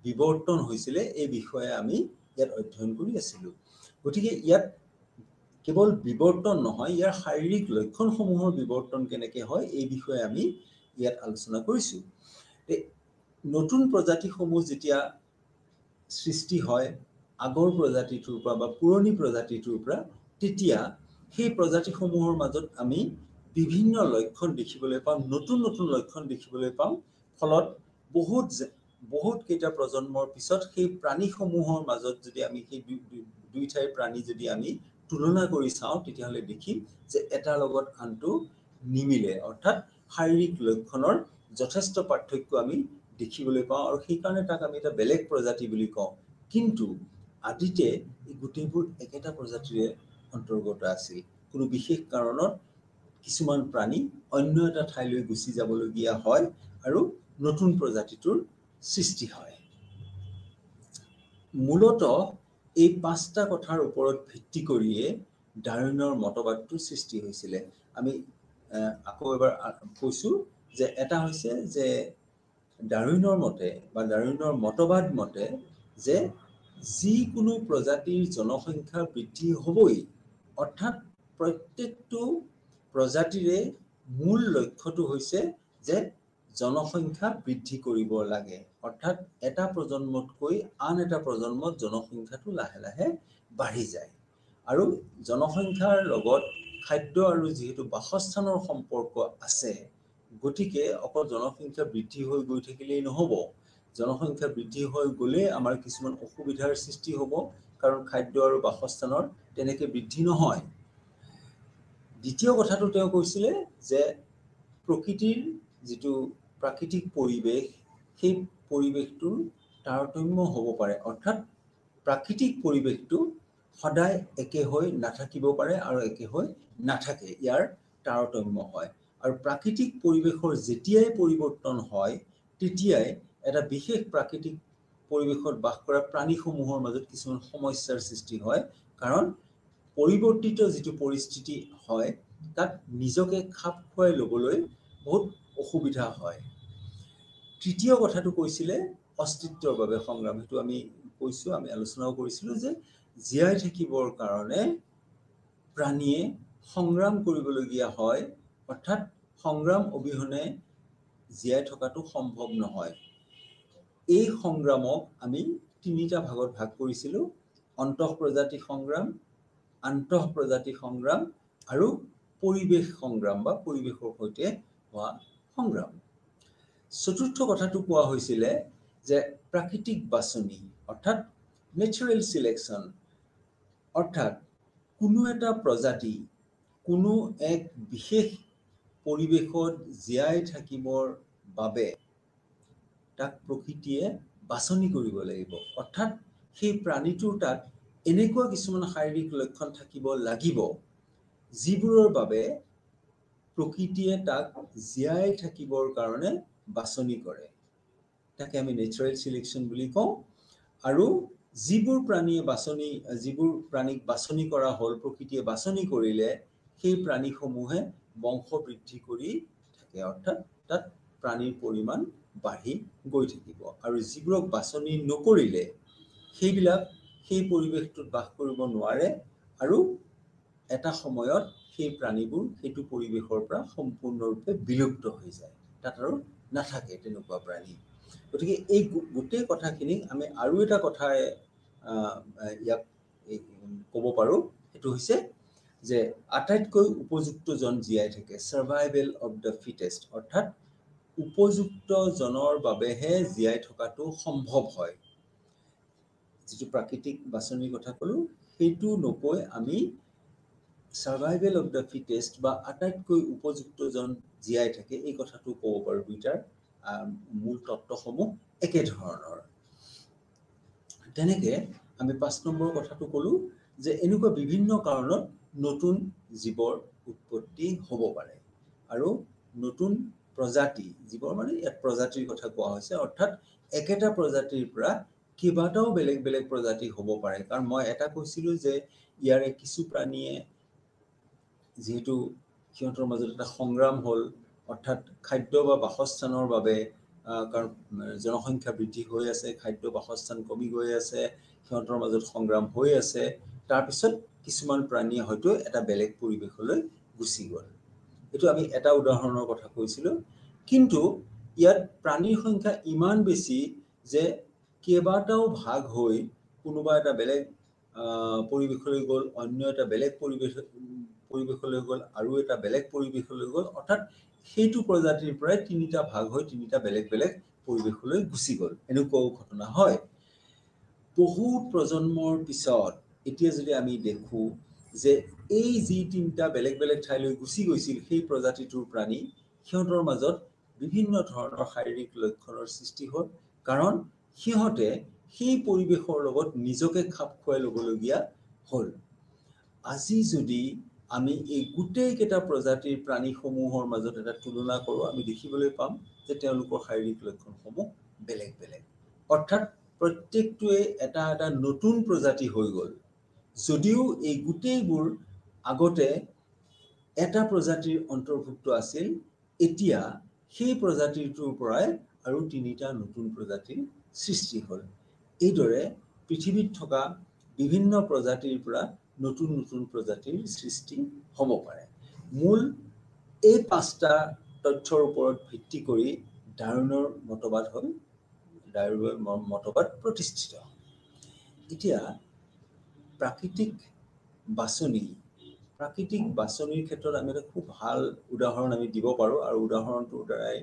বিৱৰ্তন হৈছিলে এই বিষয়ে আমি ইয়াত অধ্যয়ন কৰি আছিলোঁ। গতিকে ইয়াত কেৱল বিৱৰ্তন নহয়, ইয়াৰ শাৰীৰিক লক্ষণসমূহৰ বিৱৰ্তন কেনেকৈ হয় এই বিষয়ে আমি ইয়াত আলোচনা কৰিছোঁ। নতুন প্ৰজাতিসমূহ যেতিয়া সৃষ্টি হয় আগৰ প্ৰজাতিটোৰ পৰা বা পুৰণি প্ৰজাতিটোৰ পৰা, তেতিয়া সেই প্ৰজাতিসমূহৰ মাজত আমি বিভিন্ন লক্ষণ দেখিবলৈ পাম, নতুন নতুন লক্ষণ দেখিবলৈ পাম। ফলত বহুত কেইটা প্ৰজন্মৰ পিছত সেই প্ৰাণীসমূহৰ মাজত যদি আমি সেই দুই ঠাইৰ প্ৰাণী যদি আমি তুলনা কৰি চাওঁ, তেতিয়াহ'লে দেখিম যে এটাৰ লগত আনটো নিমিলে, অৰ্থাৎ শাৰীৰিক লক্ষণৰ যথেষ্ট পাৰ্থক্য আমি দেখিবলৈ পাওঁ, আৰু সেইকাৰণে তাক আমি এটা বেলেগ প্ৰজাতি বুলি কওঁ। কিন্তু আদিতে এই গোটেইবোৰ একেটা প্ৰজাতিৰে অন্তৰ্গত আছিল। কোনো বিশেষ কাৰণত কিছুমান প্ৰাণী অন্য এটা ঠাইলৈ গুচি যাবলগীয়া হয় আৰু নতুন প্ৰজাতিটোৰ সৃষ্টি হয়। মূলতঃ এই 5টা কথাৰ ওপৰত ভিত্তি কৰিয়ে ডাৰউইনৰ মতবাদটো সৃষ্টি হৈছিলে। আমি আকৌ এবাৰ কৈছোঁ যে এটা হৈছে যে ডাৰউইনৰ মতে বা ডাৰউইনৰ মতবাদ মতে যে যিকোনো প্ৰজাতিৰ জনসংখ্যা বৃদ্ধি হ'বই, অৰ্থাৎ প্ৰত্যেকটো প্ৰজাতিৰে মূল লক্ষ্যটো হৈছে যে জনসংখ্যা বৃদ্ধি কৰিব লাগে, অৰ্থাৎ এটা প্ৰজন্মতকৈ আন এটা প্ৰজন্মত জনসংখ্যাটো লাহে লাহে বাঢ়ি যায়। আৰু জনসংখ্যাৰ লগত খাদ্য আৰু যিহেতু বাসস্থানৰ সম্পৰ্ক আছে, গতিকে অকল জনসংখ্যা বৃদ্ধি হৈ গৈ থাকিলেই নহ'ব। জনসংখ্যা বৃদ্ধি হৈ গ'লে আমাৰ কিছুমান অসুবিধাৰ সৃষ্টি হ'ব, কাৰণ খাদ্য আৰু বাসস্থানৰ তেনেকৈ বৃদ্ধি নহয়। দ্বিতীয় কথাটো তেওঁ কৈছিলে যে প্ৰকৃতিৰ যিটো প্ৰাকৃতিক পৰিৱেশ, সেই পৰিৱেশটোৰ তাৰতম্য হ'ব পাৰে, অৰ্থাৎ প্ৰাকৃতিক পৰিৱেশটো সদায় একে হৈ নাথাকিব পাৰে আৰু একে হৈ নাথাকে, ইয়াৰ তাৰতম্য হয়। আৰু প্ৰাকৃতিক পৰিৱেশৰ যেতিয়াই পৰিৱৰ্তন হয়, তেতিয়াই এটা বিশেষ প্ৰাকৃতিক পৰিৱেশত বাস কৰা প্ৰাণীসমূহৰ মাজত কিছুমান সমস্যাৰ সৃষ্টি হয়, কাৰণ পৰিৱৰ্তিত যিটো পৰিস্থিতি হয়, তাত নিজকে খাপ খুৱাই ল'বলৈ বহুত অসুবিধা হয়। তৃতীয় কথাটো কৈছিলে অস্তিত্বৰ বাবে সংগ্ৰাম। সেইটো আমি কৈছোঁ, আমি আলোচনাও কৰিছিলোঁ যে জীয়াই থাকিবৰ কাৰণে প্ৰাণীয়ে সংগ্ৰাম কৰিবলগীয়া হয়, অৰ্থাৎ সংগ্ৰাম অবিহনে জীয়াই থকাটো সম্ভৱ নহয়। এই সংগ্ৰামক আমি তিনিটা ভাগত ভাগ কৰিছিলোঁ: অন্তঃপ্ৰজাতি সংগ্ৰাম, আন্তঃপ্ৰজাতি সংগ্ৰাম আৰু পৰিৱেশ সংগ্ৰাম বা পৰিৱেশৰ সৈতে হোৱা সংগ্ৰাম। চতুৰ্থ কথাটো কোৱা হৈছিলে যে প্ৰাকৃতিক বাছনি, অৰ্থাৎ নেচাৰেল চিলেকশ্যন, অৰ্থাৎ কোনো এটা প্ৰজাতি কোনো এক বিশেষ পৰিৱেশত জীয়াই থাকিবৰ বাবে তাক প্ৰকৃতিয়ে বাছনি কৰিব লাগিব, অৰ্থাৎ সেই প্ৰাণীটোৰ তাত এনেকুৱা কিছুমান শাৰীৰিক লক্ষণ থাকিব লাগিব যিবোৰৰ বাবে প্ৰকৃতিয়ে তাক জীয়াই থাকিবৰ কাৰণে বাছনি কৰে। তাকে আমি নেচাৰেল চিলেকশ্যন বুলি কওঁ। আৰু যিবোৰ প্ৰাণীক বাছনি কৰা হ'ল, প্ৰকৃতিয়ে বাছনি কৰিলে, সেই প্ৰাণীসমূহে বংশ বৃদ্ধি কৰি থাকে, অৰ্থাৎ তাত প্ৰাণীৰ পৰিমাণ বাঢ়ি গৈ থাকিব। আৰু যিবোৰক বাছনি নকৰিলে, সেইবিলাক সেই পৰিৱেশটোত বাস কৰিব নোৱাৰে আৰু এটা সময়ত সেই প্ৰাণীবোৰ সেইটো পৰিৱেশৰ পৰা সম্পূৰ্ণৰূপে বিলুপ্ত হৈ যায়, তাত আৰু নাথাকে তেনেকুৱা প্ৰাণী। গতিকে এই গোটেই কথাখিনিক আমি আৰু এটা কথাই ইয়াক ক'ব পাৰোঁ, সেইটো হৈছে যে আটাইতকৈ উপযুক্তজন জীয়াই থাকে, ছাৰ্ভাইভেল অফ দ্য ফিটেষ্ট, অৰ্থাৎ উপযুক্তজনৰ বাবেহে জীয়াই থকাটো সম্ভৱ হয়। যিটো প্ৰাকৃতিক বাছনিৰ কথা ক'লোঁ, সেইটো নকৈ আমি ছাৰ্ভাইভেল অফ দ্য ফিটেষ্ট বা আটাইতকৈ উপযুক্তজন জীয়াই থাকে, এই কথাটো ক'ব পাৰোঁ। দুইটাৰ মূল তত্ত্বসমূহ একেধৰণৰ। তেনেকৈ আমি 5 নম্বৰ কথাটো ক'লোঁ যে এনেকুৱা বিভিন্ন কাৰণত নতুন জীৱৰ উৎপত্তি হ'ব পাৰে আৰু নতুন প্ৰজাতি, জীৱৰ মানে ইয়াত প্ৰজাতিৰ কথা কোৱা হৈছে, অৰ্থাৎ একেটা প্ৰজাতিৰ পৰা কেইবাটাও বেলেগ বেলেগ প্ৰজাতি হ'ব পাৰে। কাৰণ মই এটা কৈছিলোঁ যে ইয়াৰে কিছু প্ৰাণীয়ে যিহেতু সিহঁতৰ মাজত এটা সংগ্ৰাম হ'ল, অৰ্থাৎ খাদ্য বা বাসস্থানৰ বাবে, কাৰণ জনসংখ্যা বৃদ্ধি হৈ আছে, খাদ্য বাসস্থান কমি গৈ আছে, সিহঁতৰ মাজত সংগ্ৰাম হৈ আছে, তাৰপিছত কিছুমান প্ৰাণীয়ে হয়তো এটা বেলেগ পৰিৱেশলৈ গুচি গ'ল। এইটো আমি এটা উদাহৰণৰ কথা কৈছিলোঁ। কিন্তু ইয়াত প্ৰাণীৰ সংখ্যা ইমান বেছি যে কেইবাটাও ভাগ হৈ কোনোবা এটা বেলেগ পৰিৱেশলৈ গ'ল, অন্য এটা বেলেগ পৰিৱেশলৈ গ'ল, আৰু এটা বেলেগ পৰিৱেশলৈ গ'ল, অৰ্থাৎ সেইটো প্ৰজাতিৰ পৰাই তিনিটা ভাগ হৈ তিনিটা বেলেগ বেলেগ পৰিৱেশলৈ গুচি গ'ল। এনেকুৱাও ঘটনা হয়। বহুত প্ৰজন্মৰ পিছত এতিয়া যদি আমি দেখোঁ যে এই যি তিনিটা বেলেগ বেলেগ ঠাইলৈ গুচি গৈছিল সেই প্ৰজাতিটোৰ প্ৰাণী, সিহঁতৰ মাজত বিভিন্ন ধৰণৰ শাৰীৰিক লক্ষণৰ সৃষ্টি হ'ল, কাৰণ সিহঁতে সেই পৰিৱেশৰ লগত নিজকে খাপ খুৱাই ল'বলগীয়া হ'ল। আজি যদি আমি এই গোটেইকেইটা প্ৰজাতিৰ প্ৰাণীসমূহৰ মাজত এটা তুলনা কৰোঁ, আমি দেখিবলৈ পাম যে তেওঁলোকৰ শাৰীৰিক লক্ষণসমূহ বেলেগ বেলেগ, অৰ্থাৎ প্ৰত্যেকটোৱে এটা এটা নতুন প্ৰজাতি হৈ গ'ল। যদিও এই গোটেইবোৰ আগতে এটা প্ৰজাতিৰ অন্তৰ্ভুক্ত আছিল, এতিয়া সেই প্ৰজাতিটোৰ পৰাই আৰু তিনিটা নতুন প্ৰজাতিৰ সৃষ্টি হ'ল। এইদৰে পৃথিৱীত থকা বিভিন্ন প্ৰজাতিৰ পৰা নতুন নতুন প্ৰজাতিৰ সৃষ্টি হ'ব পাৰে। মূল এই 5টা তথ্যৰ ওপৰত ভিত্তি কৰি ডাৰউইনৰ মতবাদ প্ৰতিষ্ঠিত। এতিয়া প্ৰাকৃতিক বাছনিৰ ক্ষেত্ৰত আমি এটা খুব ভাল উদাহৰণ আমি দিব পাৰোঁ, আৰু উদাহৰণটোৰ দ্বাৰাই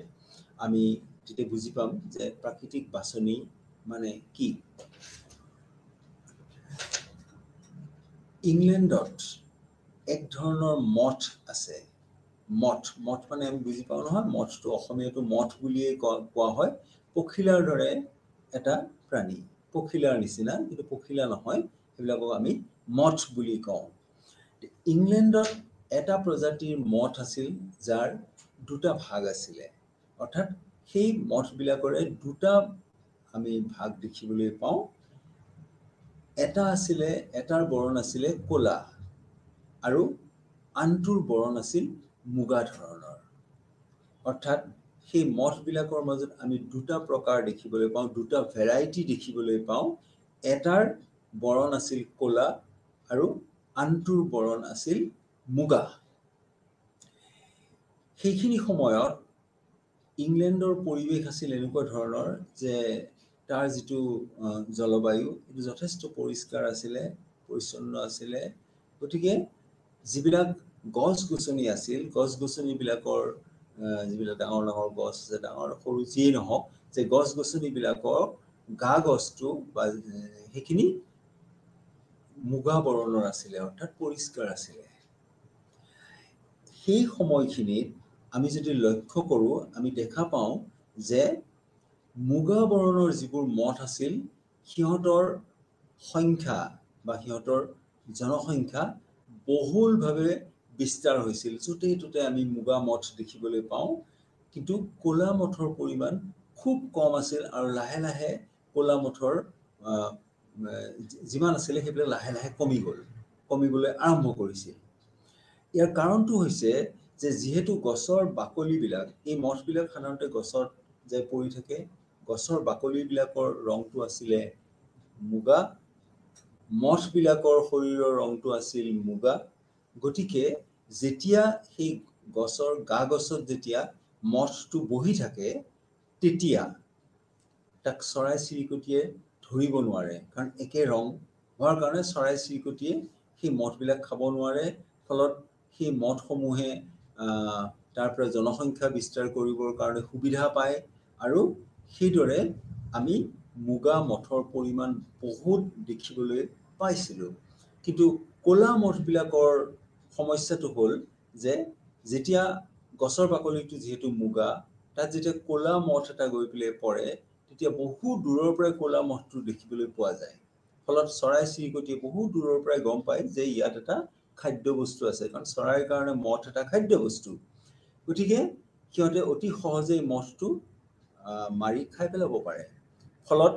আমি তেতিয়া বুজি পাম যে প্ৰাকৃতিক বাছনি মানে কি। ইংলেণ্ডত এক ধৰণৰ মঠ আছে। মঠ মানে আমি বুজি পাওঁ নহয়, মঠটো অসমীয়াটো মঠ বুলিয়েই কোৱা হয়। পখিলাৰ দৰে এটা প্ৰাণী, পখিলাৰ নিচিনা, কিন্তু পখিলা নহয়, সেইবিলাকক আমি মঠ বুলি কওঁ। ইংলেণ্ডত এটা প্ৰজাতিৰ মঠ আছিল যাৰ 2টা ভাগ আছিলে, অৰ্থাৎ সেই মঠবিলাকৰে 2টা আমি ভাগ দেখিবলৈ পাওঁ। এটাৰ বৰণ আছিলে ক'লা আৰু আনটোৰ বৰণ আছিল মুগা ধৰণৰ। অৰ্থাৎ সেই মঠবিলাকৰ মাজত আমি 2টা প্ৰকাৰ দেখিবলৈ পাওঁ, 2টা ভেৰাইটি দেখিবলৈ পাওঁ। এটাৰ বৰণ আছিল ক'লা আৰু আনটোৰ বৰণ আছিল মুগা। সেইখিনি সময়ত ইংলেণ্ডৰ পৰিৱেশ আছিল এনেকুৱা ধৰণৰ যে তাৰ যিটো জলবায়ু এইটো যথেষ্ট পৰিষ্কাৰ আছিলে, পৰিচ্ছন্ন আছিলে। গতিকে যিবিলাক গছ-গছনি আছিল, গছ-গছনিবিলাকৰ যিবিলাক ডাঙৰ ডাঙৰ গছ আছে, ডাঙৰ সৰু যিয়েই নহওক, যে গছ-গছনিবিলাকৰ গা গছটো বা সেইখিনি মুগা বৰণৰ আছিলে, অৰ্থাৎ পৰিষ্কাৰ আছিলে। সেই সময়খিনিত আমি যদি লক্ষ্য কৰোঁ, আমি দেখা পাওঁ যে মুগা বৰণৰ যিবোৰ মঠ আছিল, সিহঁতৰ সংখ্যা বা সিহঁতৰ জনসংখ্যা বহুলভাৱে বিস্তাৰ হৈছিল। য'তে ত'তে আমি মুগা মঠ দেখিবলৈ পাওঁ, কিন্তু ক'লা মঠৰ পৰিমাণ খুব কম আছিল, আৰু লাহে লাহে ক'লা মঠৰ যিমান আছিলে সেইবিলাক লাহে লাহে কমিবলৈ আৰম্ভ কৰিছিল। ইয়াৰ কাৰণটো হৈছে যে যিহেতু গছৰ বাকলিবিলাক, এই মঠবিলাক সাধাৰণতে গছত যে পৰি থাকে, গছৰ বাকলিবিলাকৰ ৰংটো আছিলে মুগা, মঠবিলাকৰ শৰীৰৰ ৰংটো আছিল মুগা। গতিকে যেতিয়া সেই গছৰ গা গছত যেতিয়া মঠটো বহি থাকে, তেতিয়া তাক চৰাই-চিৰিকটিয়ে ধৰিব নোৱাৰে, কাৰণ একে ৰং হোৱাৰ কাৰণে চৰাই-চিৰিকটিয়ে সেই মঠবিলাক খাব নোৱাৰে। ফলত সেই মঠসমূহে তাৰ পৰা জনসংখ্যা বিস্তাৰ কৰিবৰ কাৰণে সুবিধা পায়, আৰু সেইদৰে আমি মুগা মঠৰ পৰিমাণ বহুত দেখিবলৈ পাইছিলোঁ। কিন্তু ক'লা মঠবিলাকৰ সমস্যাটো হ'ল যে যেতিয়া গছৰ বাকলিটো যিহেতু মুগা, তাত যেতিয়া ক'লা মঠ এটা গৈ পেলাই পৰে, তেতিয়া বহু দূৰৰ পৰাই ক'লা মঠটো দেখিবলৈ পোৱা যায়। ফলত চৰাই-চিৰিকটিয়ে বহু দূৰৰ পৰাই গম পায় যে ইয়াত এটা খাদ্য বস্তু আছে, কাৰণ চৰাইৰ কাৰণে মঠ এটা খাদ্য বস্তু। গতিকে সিহঁতে অতি সহজেই মঠটো মাৰি খাই পেলাব পাৰে। ফলত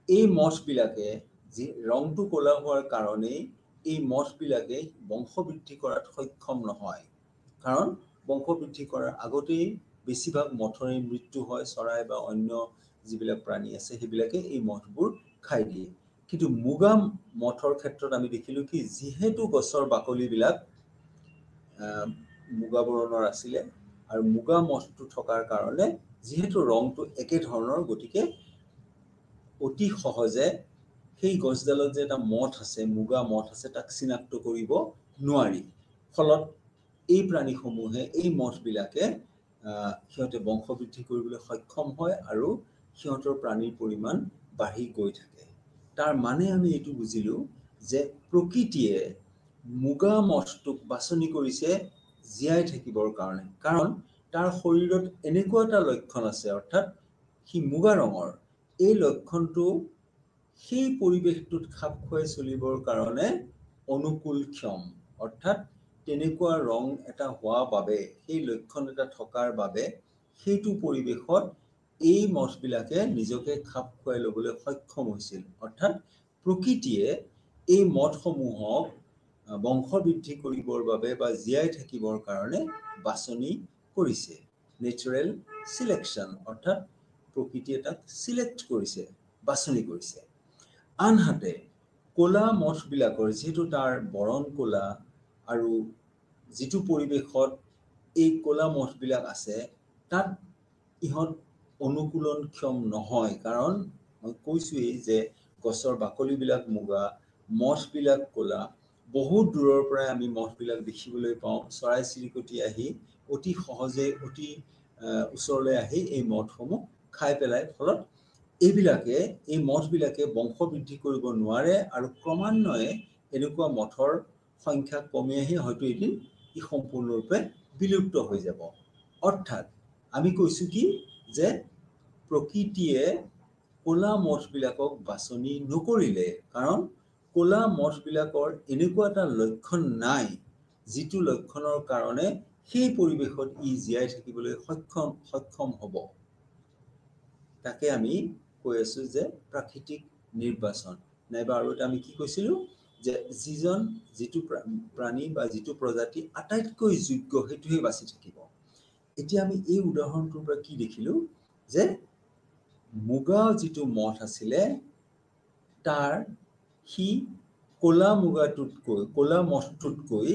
এই মঠবিলাকে যি ৰংটো ক'লা হোৱাৰ কাৰণেই এই মঠবিলাকে বংশবৃদ্ধি কৰাত সক্ষম নহয়, কাৰণ বংশবৃদ্ধি কৰাৰ আগতেই বেছিভাগ মঠৰে মৃত্যু হয়। চৰাই বা অন্য যিবিলাক প্ৰাণী আছে সেইবিলাকে এই মঠবোৰ খাই দিয়ে। কিন্তু মুগা মঠৰ ক্ষেত্ৰত আমি দেখিলোঁ কি, যিহেতু গছৰ বাকলিবিলাক মুগা বৰণৰ আছিলে, আৰু মুগা মঠটো থকাৰ কাৰণে যিহেতু ৰংটো একে ধৰণৰ, গতিকে অতি সহজে সেই গছডালত যে এটা মঠ আছে, মুগা মঠ আছে, তাক চিনাক্ত কৰিব নোৱাৰি। ফলত এই প্ৰাণীসমূহে, এই মঠবিলাকে সিহঁতে বংশবৃদ্ধি কৰিবলৈ সক্ষম হয়, আৰু সিহঁতৰ প্ৰাণীৰ পৰিমাণ বাঢ়ি গৈ থাকে। তাৰ মানে আমি এইটো বুজিলোঁ যে প্ৰকৃতিয়ে মুগা মঠটোক বাছনি কৰিছে জীয়াই থাকিবৰ কাৰণে, কাৰণ তাৰ শৰীৰত এনেকুৱা এটা লক্ষণ আছে, অৰ্থাৎ সি মুগা ৰঙৰ। এই লক্ষণটো সেই পৰিৱেশটোত খাপ খুৱাই চলিবৰ কাৰণে অনুকূলক্ষম, অৰ্থাৎ তেনেকুৱা ৰং এটা হোৱা বাবে, সেই লক্ষণ এটা থকাৰ বাবে সেইটো পৰিৱেশত এই মঠবিলাকে নিজকে খাপ খুৱাই ল'বলৈ সক্ষম হৈছিল। অৰ্থাৎ প্ৰকৃতিয়ে এই মঠসমূহক বংশবৃদ্ধি কৰিবৰ বাবে বা জীয়াই থাকিবৰ কাৰণে বাছনি কৰিছে। নেচাৰেল চিলেকশ্যন, অৰ্থাৎ প্ৰকৃতিয়ে তাক চিলেক্ট কৰিছে, বাছনি কৰিছে। আনহাতে ক'লা মঠবিলাকৰ যিহেতু তাৰ বৰণ ক'লা আৰু যিটো পৰিৱেশত এই ক'লা মঠবিলাক আছে তাত ইহঁত অনুকূলনক্ষম নহয়, কাৰণ মই কৈছোৱেই যে গছৰ বাকলিবিলাক মুগা, মঠবিলাক ক'লা। বহুত দূৰৰ পৰাই আমি মঠবিলাক দেখিবলৈ পাওঁ। চৰাই চিৰিকটি আহি অতি সহজে অতি ওচৰলৈ আহি এই মঠসমূহ খাই পেলাই, ফলত এইবিলাকে এই মঠবিলাকে বংশ বৃদ্ধি কৰিব নোৱাৰে আৰু ক্ৰমান্বয়ে এনেকুৱা মঠৰ সংখ্যা কমি আহি হয়তো এদিন ই সম্পূৰ্ণৰূপে বিলুপ্ত হৈ যাব। অৰ্থাৎ আমি কৈছোঁ কি যে প্ৰকৃতিয়ে ক'লা মঠবিলাকক বাছনি নকৰিলে, কাৰণ ক'লা মঠবিলাকৰ এনেকুৱা এটা লক্ষণ নাই যিটো লক্ষণৰ কাৰণে সেই পৰিৱেশত ই জীয়াই থাকিবলৈ সক্ষম হ'ব। তাকে আমি কৈ আছোঁ যে প্ৰাকৃতিক নিৰ্বাচন, নাইবা আৰু এটা আমি কি কৈছিলোঁ যে যিটো প্ৰাণী বা যিটো প্ৰজাতি আটাইতকৈ যোগ্য সেইটোহে বাছি থাকিব। এতিয়া আমি এই উদাহৰণটোৰ পৰা কি দেখিলোঁ যে মুগা যিটো মঠ আছিলে তাৰ সি ক'লা মঠটোতকৈ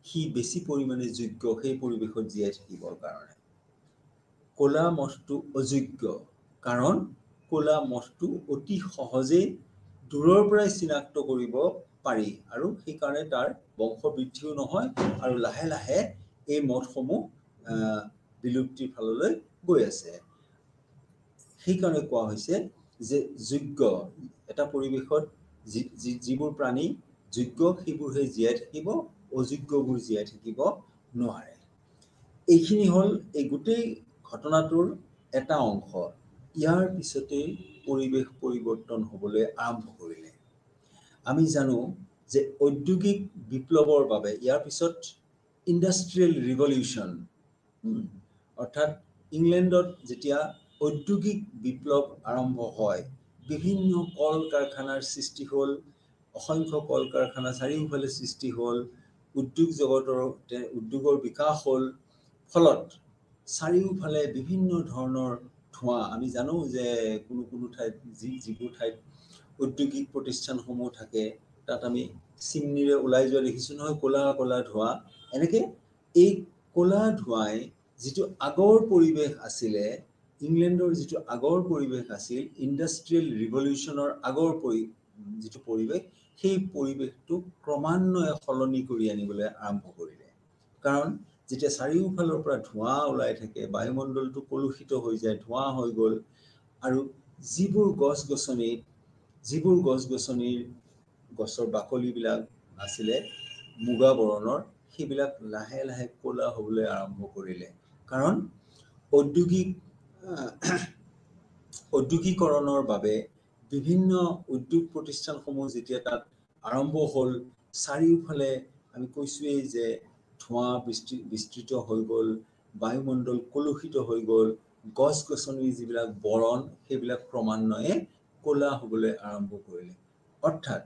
সি বেছি পৰিমাণে যোগ্য সেই পৰিৱেশত জীয়াই থাকিবৰ কাৰণে। ক'লা মঠটো অযোগ্য, কাৰণ ক'লা মঠটো অতি সহজেই দূৰৰ পৰাই চিনাক্ত কৰিব পাৰি আৰু সেইকাৰণে তাৰ বংশ বৃদ্ধিও নহয় আৰু লাহে লাহে এই মঠসমূহ বিলুপ্তিৰ ফাললৈ গৈ আছে। সেইকাৰণে কোৱা হৈছে যে যোগ্য এটা পৰিৱেশত যিবোৰ প্ৰাণী যোগ্য সেইবোৰহে জীয়াই থাকিব, অযোগ্যবোৰ জীয়াই থাকিব নোৱাৰে। এইখিনি হ'ল এই গোটেই ঘটনাটোৰ এটা অংশ। ইয়াৰ পিছতেই পৰিৱেশ পৰিৱৰ্তন হ'বলৈ আৰম্ভ কৰিলে। আমি জানো যে ঔদ্যোগিক বিপ্লৱৰ বাবে ইয়াৰ পিছত ইণ্ডাষ্ট্ৰিয়েল ৰিভলিউশ্যন, অৰ্থাৎ ইংলেণ্ডত যেতিয়া ঔদ্যোগিক বিপ্লৱ আৰম্ভ হয়, বিভিন্ন কল কাৰখানাৰ সৃষ্টি হ'ল, অসংখ্য কল কাৰখানা চাৰিওফালে সৃষ্টি হ'ল, উদ্যোগৰ বিকাশ হ'ল, ফলত চাৰিওফালে বিভিন্ন ধৰণৰ ধোঁৱা, আমি জানো যে কোনো ঠাইত যিবোৰ ঠাইত ঔদ্যোগিক প্ৰতিষ্ঠানসমূহ থাকে তাত আমি চিমনিৰে ওলাই যোৱা দেখিছোঁ নহয়, ক'লা ক'লা ধোঁৱা। এনেকৈ এই ক'লা ধোঁৱাই যিটো আগৰ পৰিৱেশ আছিলে, ইংলেণ্ডৰ যিটো আগৰ পৰিৱেশ আছিল, ইণ্ডাষ্ট্ৰিয়েল ৰিভলিউশ্যনৰ আগৰ যিটো পৰিৱেশ, সেই পৰিৱেশটো ক্ৰমান্বয়ে সলনি কৰি আনিবলৈ আৰম্ভ কৰিলে। কাৰণ যেতিয়া চাৰিওফালৰ পৰা ধোঁৱা ওলাই থাকে, বায়ুমণ্ডলটো কলুষিত হৈ যায়, ধোঁৱা হৈ গ'ল, আৰু যিবোৰ গছ-গছনিৰ গছৰ বাকলিবিলাক আছিলে মুগা বৰণৰ, সেইবিলাক লাহে লাহে ক'লা হ'বলৈ আৰম্ভ কৰিলে। কাৰণ ঔদ্যোগিকৰণৰ বাবে বিভিন্ন উদ্যোগ প্ৰতিষ্ঠানসমূহ যেতিয়া তাত আৰম্ভ হ'ল, চাৰিওফালে আমি কৈছোঁৱেই যে ধোঁৱা বিস্তৃত হৈ গ'ল, বায়ুমণ্ডল কলুষিত হৈ গ'ল, গছ-গছনিৰ যিবিলাক বৰণ সেইবিলাক ক্ৰমান্বয়ে ক'লা হ'বলৈ আৰম্ভ কৰিলে। অৰ্থাৎ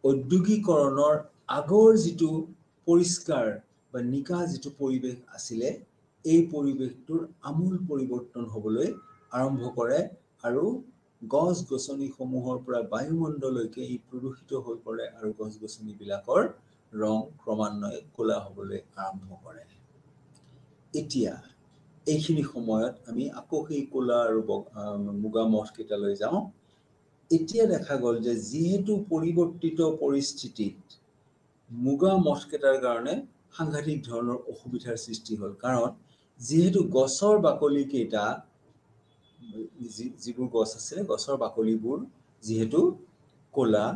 ঔদ্যোগিকৰণৰ আগৰ যিটো পৰিষ্কাৰ বা নিকা যিটো পৰিৱেশ আছিলে, এই পৰিৱেশটোৰ আমূল পৰিৱৰ্তন হ'বলৈ আৰম্ভ কৰে আৰু গছ-গছনিসমূহৰ পৰা বায়ুমণ্ডললৈকে ই প্ৰদূষিত হৈ পৰে আৰু গছ-গছনিবিলাকৰ ৰং ক্ৰমান্বয়ে ক'লা হ'বলৈ আৰম্ভ কৰে। এতিয়া এইখিনি সময়ত আমি আকৌ সেই ক'লা আৰু মুগা মঠকেইটালৈ যাওঁ। এতিয়া দেখা গ'ল যে যিহেতু পৰিৱৰ্তিত পৰিস্থিতিত মুগা মঠকেইটাৰ কাৰণে সাংঘাতিক ধৰণৰ অসুবিধাৰ সৃষ্টি হ'ল, কাৰণ যিহেতু গছৰ বাকলিকেইটা, যিবোৰ গছ আছে গছৰ বাকলিবোৰ যিহেতু ক'লা,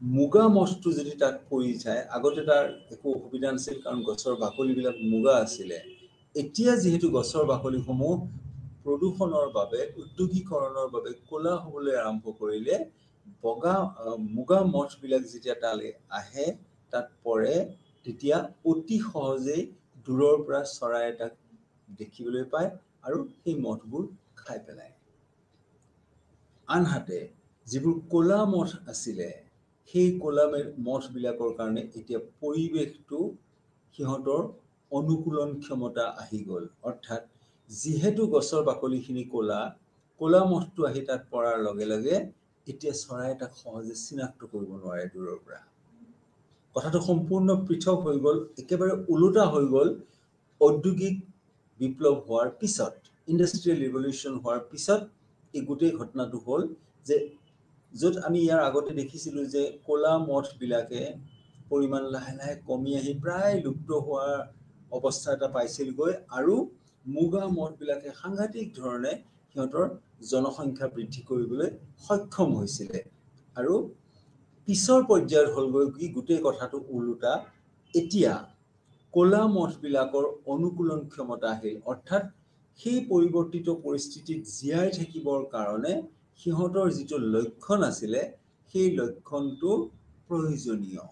মুগা মঠটো যদি তাত পৰি যায়, আগতে তাৰ একো অসুবিধা নাছিল কাৰণ গছৰ বাকলিবিলাক মুগা আছিলে। এতিয়া যিহেতু গছৰ বাকলিসমূহ প্ৰদূষণৰ বাবে, উদ্যোগীকৰণৰ বাবে ক'লা হ'বলৈ আৰম্ভ কৰিলে, মুগা মঠবিলাক যেতিয়া তালৈ আহে, তাত পৰে, তেতিয়া অতি সহজেই দূৰৰ পৰা চৰাই এটাক দেখিবলৈ পায় আৰু সেই মঠবোৰ খাই পেলায়। আনহাতে যিবোৰ ক'লা মঠ আছিলে, সেই ক'লা মঠবিলাকৰ কাৰণে এতিয়া পৰিৱেশটো সিহঁতৰ অনুকূলন ক্ষমতা আহি গ'ল। অৰ্থাৎ যিহেতু গছৰ বাকলিখিনি ক'লা মঠটো আহি তাত পৰাৰ লগে লগে এতিয়া চৰাই এটাক সহজে চিনাক্ত কৰিব নোৱাৰে দূৰৰ পৰা। কথাটো সম্পূৰ্ণ পৃথক হৈ গ'ল, একেবাৰে ওলোটা হৈ গ'ল ঔদ্যোগিক বিপ্লৱ হোৱাৰ পিছত, ইণ্ডাষ্ট্ৰিয়েল ৰিভলিউশ্যন হোৱাৰ পিছত এই গোটেই ঘটনাটো হ'ল যে য'ত আমি ইয়াৰ আগতে দেখিছিলোঁ যে ক'লা মঠবিলাকে পৰিমাণ লাহে লাহে কমি আহি প্ৰায় লুপ্ত হোৱাৰ অৱস্থা এটা পাইছিলগৈ, আৰু মুগা মঠবিলাকে সাংঘাতিক ধৰণে সিহঁতৰ জনসংখ্যা বৃদ্ধি কৰিবলৈ সক্ষম হৈছিলে। আৰু পিছৰ পৰ্যায়ত হ'লগৈ কি গোটেই কথাটো ওলোটা, এতিয়া ক'লা মঠবিলাকৰ অনুকূলন ক্ষমতা আহিল, অৰ্থাৎ সেই পৰিৱৰ্তিত পৰিস্থিতিত জীয়াই থাকিবৰ কাৰণে সিহঁতৰ যিটো লক্ষণ আছিলে সেই লক্ষণটো প্ৰয়োজনীয়।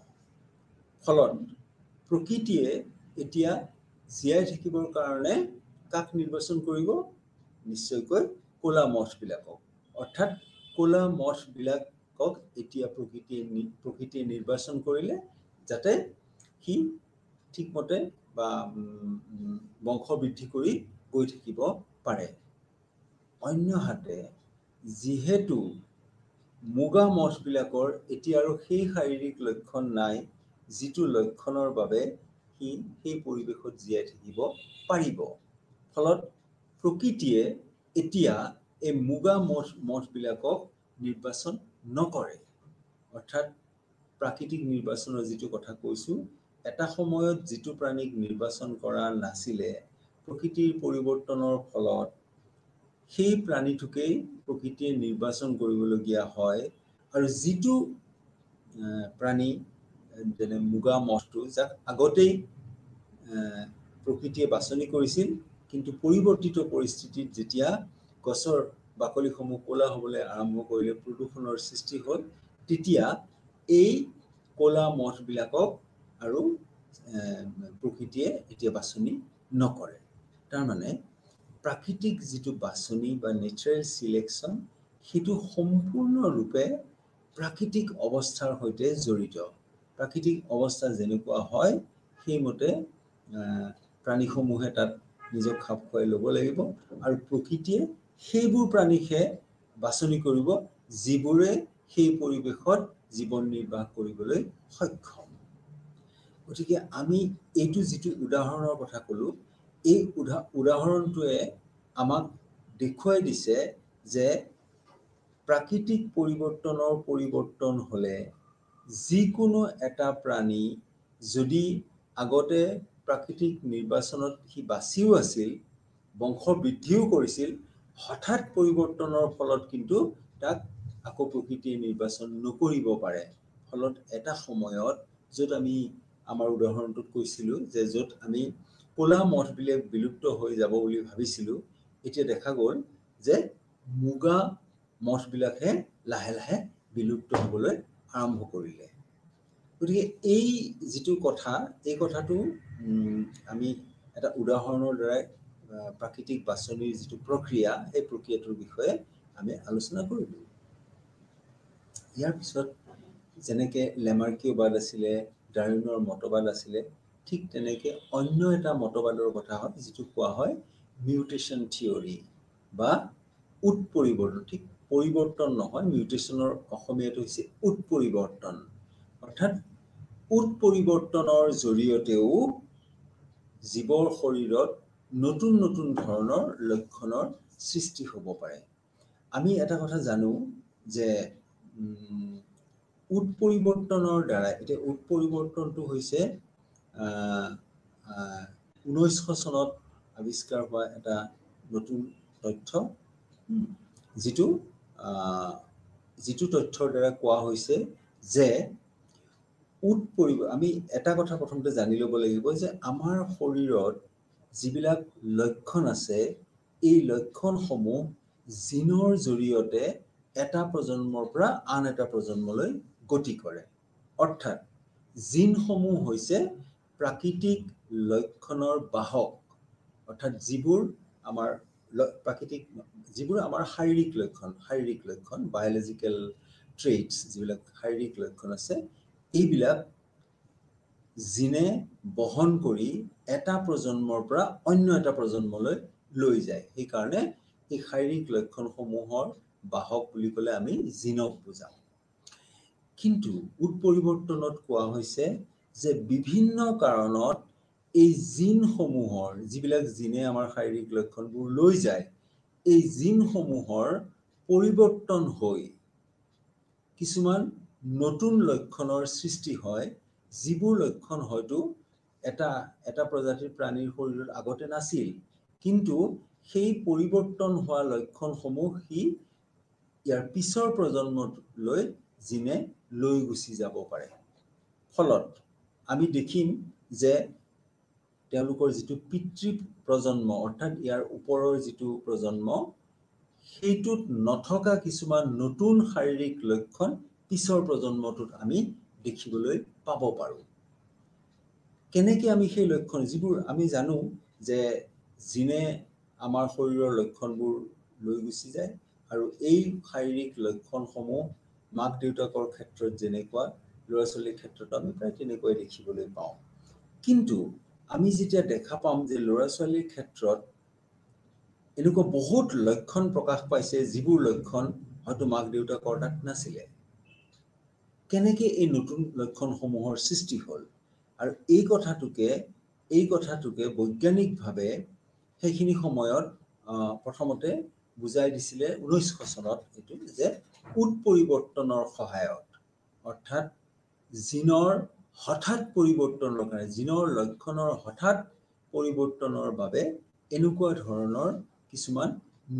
ফলত প্ৰকৃতিয়ে এতিয়া জীয়াই থাকিবৰ কাৰণে কাক নিৰ্বাচন কৰিব? নিশ্চয়কৈ ক'লা মঠবিলাকক। অৰ্থাৎ ক'লা মঠবিলাকক এতিয়া প্ৰকৃতিয়ে নিৰ্বাচন কৰিলে যাতে সি ঠিকমতে বা বংশ বৃদ্ধি কৰি গৈ থাকিব পাৰে। অন্যহাতে যিহেতু মুগা মঠবিলাকৰ এতিয়া আৰু সেই শাৰীৰিক লক্ষণ নাই যিটো লক্ষণৰ বাবে সি সেই পৰিৱেশত জীয়াই থাকিব পাৰিব, ফলত প্ৰকৃতিয়ে এতিয়া এই মুগা মঠবিলাকক নিৰ্বাচন নকৰে। অৰ্থাৎ প্ৰাকৃতিক নিৰ্বাচনৰ যিটো কথা কৈছোঁ, এটা সময়ত যিটো প্ৰাণীক নিৰ্বাচন কৰা নাছিলে, প্ৰকৃতিৰ পৰিৱৰ্তনৰ ফলত সেই প্ৰাণীটোকেই প্ৰকৃতিয়ে নিৰ্বাচন কৰিবলগীয়া হয়। আৰু যিটো প্ৰাণী যেনে মুগা মঠটো, যাক আগতেই প্ৰকৃতিয়ে বাছনি কৰিছিল, কিন্তু পৰিৱৰ্তিত পৰিস্থিতিত যেতিয়া গছৰ বাকলিসমূহ ক'লা হ'বলৈ আৰম্ভ কৰিলে, প্ৰদূষণৰ সৃষ্টি হ'ল, তেতিয়া এই ক'লা মঠবিলাকক আৰু প্ৰকৃতিয়ে এতিয়া বাছনি নকৰে। তাৰমানে প্ৰাকৃতিক যিটো বাছনি বা নেচাৰেল চিলেকশ্যন, সেইটো সম্পূৰ্ণৰূপে প্ৰাকৃতিক অৱস্থাৰ সৈতে জড়িত। প্ৰাকৃতিক অৱস্থা যেনেকুৱা হয় সেইমতে প্ৰাণীসমূহে তাত নিজক খাপ খুৱাই ল'ব লাগিব, আৰু প্ৰকৃতিয়ে সেইবোৰ প্ৰাণীকহে বাছনি কৰিব যিবোৰে সেই পৰিৱেশত জীৱন নিৰ্বাহ কৰিবলৈ সক্ষম। গতিকে আমি এইটো যিটো উদাহৰণৰ কথা ক'লোঁ, এই উদাহৰণটোৱে আমাক দেখুৱাই দিছে যে প্ৰাকৃতিক পৰিৱৰ্তন হ'লে যিকোনো এটা প্ৰাণী যদি আগতে প্ৰাকৃতিক নিৰ্বাচনত সি বাচিও আছিল, বংশ বৃদ্ধিও কৰিছিল, হঠাৎ পৰিৱৰ্তনৰ ফলত কিন্তু তাক আকৌ প্ৰকৃতিয়ে নিৰ্বাচন নকৰিব পাৰে। ফলত এটা সময়ত য'ত আমি আমাৰ উদাহৰণটোত কৈছিলোঁ যে য'ত আমি ক'লা মঠবিলাক বিলুপ্ত হৈ যাব বুলি ভাবিছিলোঁ, এতিয়া দেখা গ'ল যে মুগা মঠবিলাকহে লাহে লাহে বিলুপ্ত হ'বলৈ আৰম্ভ কৰিলে। গতিকে এই যিটো কথা, এই কথাটো আমি এটা উদাহৰণৰ দ্বাৰাই প্ৰাকৃতিক বাছনিৰ যিটো প্ৰক্ৰিয়া, সেই প্ৰক্ৰিয়াটোৰ বিষয়ে আমি আলোচনা কৰিলোঁ। ইয়াৰ পিছত যেনেকৈ লেমাৰ্কিয়বাদ আছিলে, ডাৰউইনৰ মতবাদ আছিলে, ঠিক তেনেকৈ অন্য এটা মতবাদৰ কথা হয় যিটো কোৱা হয় মিউটেশ্যন থিয়ৰী বা উৎপৰিৱৰ্তন। ঠিক পৰিৱৰ্তন নহয়, মিউটেশ্যনৰ অসমীয়াটো হৈছে উৎপৰিৱৰ্তন। অৰ্থাৎ উৎপৰিৱৰ্তনৰ জৰিয়তেও জীৱৰ শৰীৰত নতুন নতুন ধৰণৰ লক্ষণৰ সৃষ্টি হ'ব পাৰে। আমি এটা কথা জানো যে উৎপৰিৱৰ্তনৰ দ্বাৰা, এতিয়া উৎপৰিৱৰ্তনটো হৈছে 1900 চনত আৱিষ্কাৰ হোৱা এটা নতুন তথ্য, যিটো তথ্যৰ দ্বাৰা কোৱা হৈছে যে আমি এটা কথা প্ৰথমতে জানি ল'ব লাগিব যে আমাৰ শৰীৰত যিবিলাক লক্ষণ আছে, এই লক্ষণসমূহ জিনৰ জৰিয়তে এটা প্ৰজন্মৰ পৰা আন এটা প্ৰজন্মলৈ গতি কৰে। অৰ্থাৎ জিনসমূহ হৈছে প্ৰাকৃতিক লক্ষণৰ বাহক, অৰ্থাৎ যিবোৰ আমাৰ শাৰীৰিক লক্ষণ, বায়'লজিকেল ট্ৰেইটছ, যিবিলাক শাৰীৰিক লক্ষণ আছে, এইবিলাক জিনে বহন কৰি এটা প্ৰজন্মৰ পৰা অন্য এটা প্ৰজন্মলৈ লৈ যায়। সেইকাৰণে এই শাৰীৰিক লক্ষণসমূহৰ বাহক বুলি ক'লে আমি জিনক বুজাও কিন্তু উৎপৰিবৰ্তনত কোৱা হৈছে যে বিভিন্ন কাৰণত এই জিনসমূহৰ যিবিলাক জিনে আমাৰ শাৰীৰিক লক্ষণবোৰ লৈ যায় এই জিনসমূহৰ পৰিৱৰ্তন হৈ কিছুমান নতুন লক্ষণৰ সৃষ্টি হয় যিবোৰ লক্ষণ হয়তো এটা প্ৰজাতিৰ প্ৰাণীৰ শৰীৰত আগতে নাছিল কিন্তু সেই পৰিৱৰ্তন হোৱা লক্ষণসমূহ সি ইয়াৰ পিছৰ প্ৰজন্মলৈ জিনে লৈ গুচি যাব পাৰে ফলত আমি দেখিম যে তেওঁলোকৰ যিটো পিতৃ প্ৰজন্ম অৰ্থাৎ ইয়াৰ ওপৰৰ যিটো প্ৰজন্ম সেইটোত নথকা কিছুমান নতুন শাৰীৰিক লক্ষণ পিছৰ প্ৰজন্মটোত আমি দেখিবলৈ পাব পাৰোঁ কেনেকৈ আমি সেই লক্ষণ যিবোৰ আমি জানো যে জিনে আমাৰ শৰীৰৰ লক্ষণবোৰ লৈ গুচি যায় আৰু এই শাৰীৰিক লক্ষণসমূহ মাক দেউতাকৰ ক্ষেত্ৰত যেনেকুৱা ল'ৰা ছোৱালীৰ ক্ষেত্ৰত আমি প্ৰায় তেনেকৈ দেখিবলৈ পাওঁ কিন্তু আমি যেতিয়া দেখা পাম যে ল'ৰা ছোৱালীৰ ক্ষেত্ৰত এনেকুৱা বহুত লক্ষণ প্ৰকাশ পাইছে যিবোৰ লক্ষণ হয়তো মাক দেউতাকৰ তাত নাছিলে কেনেকৈ এই নতুন লক্ষণসমূহৰ সৃষ্টি হ'ল আৰু এই কথাটোকে বৈজ্ঞানিকভাৱে সেইখিনি সময়ত প্ৰথমতে বুজাই দিছিলে 1900 চনত এইটো যে উৎপৰিবৰ্তনৰ সহায়ত অৰ্থাৎ জিনৰ হঠাৎ পৰিৱৰ্তনৰ কাৰণে জিনৰ লক্ষণৰ হঠাৎ পৰিৱৰ্তনৰ বাবে এনেকুৱা ধৰণৰ কিছুমান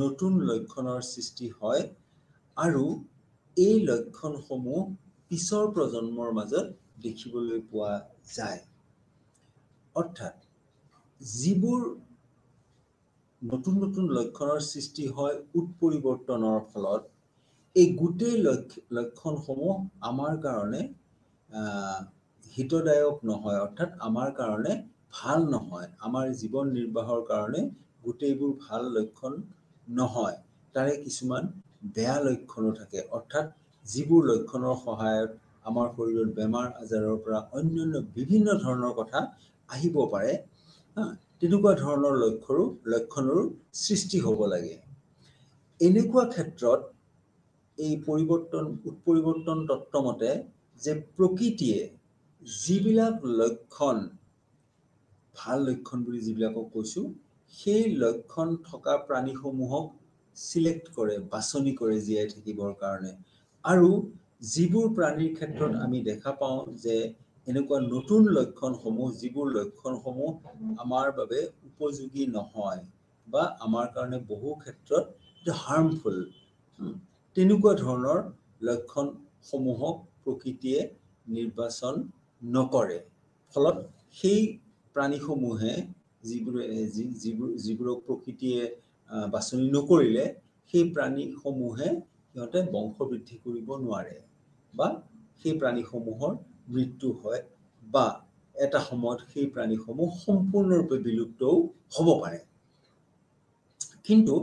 নতুন লক্ষণৰ সৃষ্টি হয় আৰু এই লক্ষণসমূহ পিছৰ প্ৰজন্মৰ মাজত দেখিবলৈ পোৱা যায় অৰ্থাৎ যিবোৰ নতুন নতুন লক্ষণৰ সৃষ্টি হয় উৎপৰিবৰ্তনৰ ফলত এই গোটেই লক্ষণসমূহ আমাৰ কাৰণে হিতদায়ক নহয় অৰ্থাৎ আমাৰ কাৰণে ভাল নহয় আমাৰ জীৱন নিৰ্বাহৰ কাৰণে গোটেইবোৰ ভাল লক্ষণ নহয় তাৰে কিছুমান বেয়া লক্ষণো থাকে অৰ্থাৎ যিবোৰ লক্ষণৰ সহায়ত আমাৰ শৰীৰত বেমাৰ আজাৰৰ পৰা অন্যান্য বিভিন্ন ধৰণৰ কথা আহিব পাৰে তেনেকুৱা ধৰণৰ লক্ষণৰো সৃষ্টি হ'ব লাগে এনেকুৱা ক্ষেত্ৰত এই উৎপৰিবৰ্তন তত্ত্ব মতে যে প্ৰকৃতিয়ে যিবিলাক লক্ষণ ভাল লক্ষণ বুলি যিবিলাকক কৈছোঁ সেই লক্ষণ থকা প্ৰাণীসমূহক সিলেক্ট কৰে বাছনি কৰে জীয়াই থাকিবৰ কাৰণে আৰু যিবোৰ প্ৰাণীৰ ক্ষেত্ৰত আমি দেখা পাওঁ যে এনেকুৱা নতুন লক্ষণসমূহ যিবোৰ লক্ষণসমূহ আমাৰ বাবে উপযোগী নহয় বা আমাৰ কাৰণে বহু ক্ষেত্ৰত হাৰ্মফুল তেনেকুৱা ধৰণৰ লক্ষণসমূহক প্ৰকৃতিয়ে নিৰ্বাচন নকৰে ফলত সেই প্ৰাণীসমূহে যিবোৰক প্ৰকৃতিয়ে বাছনি নকৰিলে সেই প্ৰাণীসমূহে সিহঁতে বংশ বৃদ্ধি কৰিব নোৱাৰে বা সেই প্ৰাণীসমূহৰ মৃত্যু হয় বা এটা সময়ত সেই প্ৰাণীসমূহ সম্পূৰ্ণৰূপে বিলুপ্তও হ'ব পাৰে কিন্তু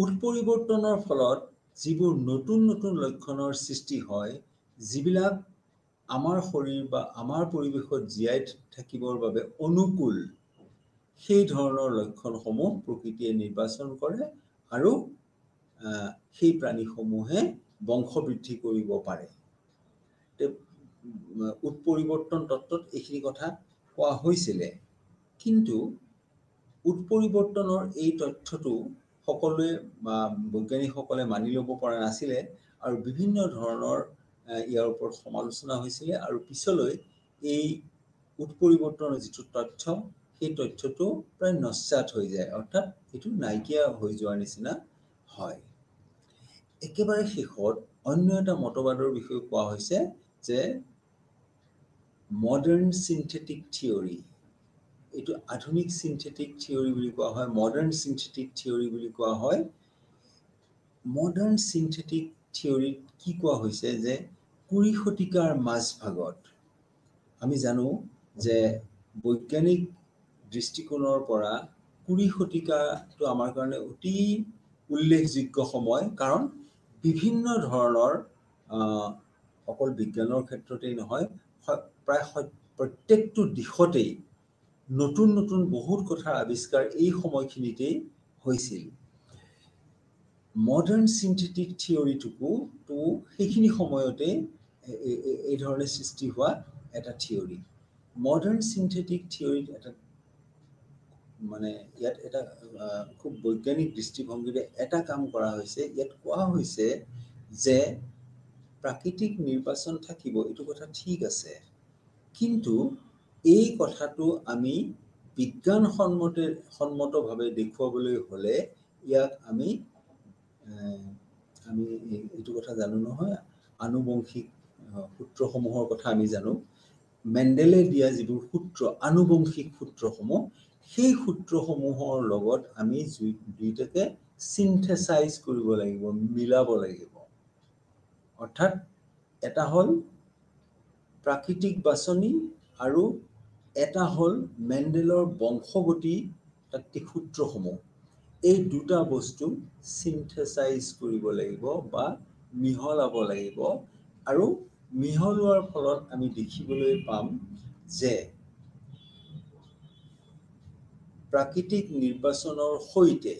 উৎপৰিবৰ্তনৰ ফলত যিবোৰ নতুন নতুন লক্ষণৰ সৃষ্টি হয় যিবিলাক আমাৰ শৰীৰ বা আমাৰ পৰিৱেশত জীয়াই থাকিবৰ বাবে অনুকূল সেই ধৰণৰ লক্ষণসমূহ প্ৰকৃতিয়ে নিৰ্বাচন কৰে আৰু সেই প্ৰাণীসমূহে বংশ বৃদ্ধি কৰিব পাৰে উৎপৰিবৰ্তন তত্ত্বত এইখিনি কথা কোৱা হৈছিলে কিন্তু উৎপৰিবৰ্তনৰ এই তথ্যটো সকলোৱে বা বৈজ্ঞানিকসকলে মানি ল'ব পৰা নাছিলে আৰু বিভিন্ন ধৰণৰ ইয়াৰ ওপৰত সমালোচনা হৈছিলে আৰু পিছলৈ এই উৎপৰিবৰ্তনৰ যিটো তথ্য সেই তথ্যটো প্ৰায় নস্যাৎ হৈ যায় অৰ্থাৎ এইটো নাইকিয়া হৈ যোৱাৰ নিচিনা হয় একেবাৰে শেষত অন্য এটা মতবাদৰ বিষয়ে কোৱা হৈছে যে মডাৰ্ণ চিন্থেটিক থিয়ৰী এইটো আধুনিক চিন্থেটিক থিয়ৰী বুলি কোৱা হয় মডাৰ্ণ চিন্থেটিক থিয়ৰী বুলি কোৱা হয় মডাৰ্ণ চিন্থেটিক থিয়ৰীত কি কোৱা হৈছে যে 20 শতিকাৰ মাজভাগত আমি জানো যে বৈজ্ঞানিক দৃষ্টিকোণৰ পৰা 20 শতিকাটো আমাৰ কাৰণে অতি উল্লেখযোগ্য সময় কাৰণ বিভিন্ন ধৰণৰ অকল বিজ্ঞানৰ ক্ষেত্ৰতেই নহয় প্ৰায় প্ৰত্যেকটো দিশতেই নতুন নতুন বহুত কথাৰ আৱিষ্কাৰ এই সময়খিনিতেই হৈছিল মডাৰ্ণ চিন্থেটিক থিয়ৰিটোকো তো সেইখিনি সময়তে এই ধৰণে সৃষ্টি হোৱা এটা থিয়ৰি। মডাৰ্ণ চিন্থেটিক থিয়ৰিত এটা মানে ইয়াত এটা খুব বৈজ্ঞানিক দৃষ্টিভংগীৰে এটা কাম কৰা হৈছে। ইয়াত কোৱা হৈছে যে প্ৰাকৃতিক নিৰ্বাচন থাকিব, এইটো কথা ঠিক আছে, কিন্তু এই কথাটো আমি বিজ্ঞানসন্মতভাৱে দেখুৱাবলৈ হ'লে ইয়াক আমি এইটো কথা জানো নহয়, আনুবংশিক সূত্ৰসমূহৰ কথা আমি জানো। মেণ্ডেলে দিয়া যিবোৰ সূত্ৰ, আনুবংশিক সূত্ৰসমূহ, সেই সূত্ৰসমূহৰ লগত আমি দুইটাকে চিন্থেচাইজ কৰিব লাগিব, মিলাব লাগিব। অৰ্থাৎ এটা হ'ল প্ৰাকৃতিক বাছনি আৰু এটা হ'ল মেণ্ডেলৰ বংশগতি তাত্ত্বিক সূত্ৰসমূহ। এই দুটা বস্তু চিন্থেচাইজ কৰিব লাগিব বা মিহলাব লাগিব। আৰু মিহলোৱাৰ ফলত আমি দেখিবলৈ পাম যে প্ৰাকৃতিক নিৰ্বাচনৰ সৈতে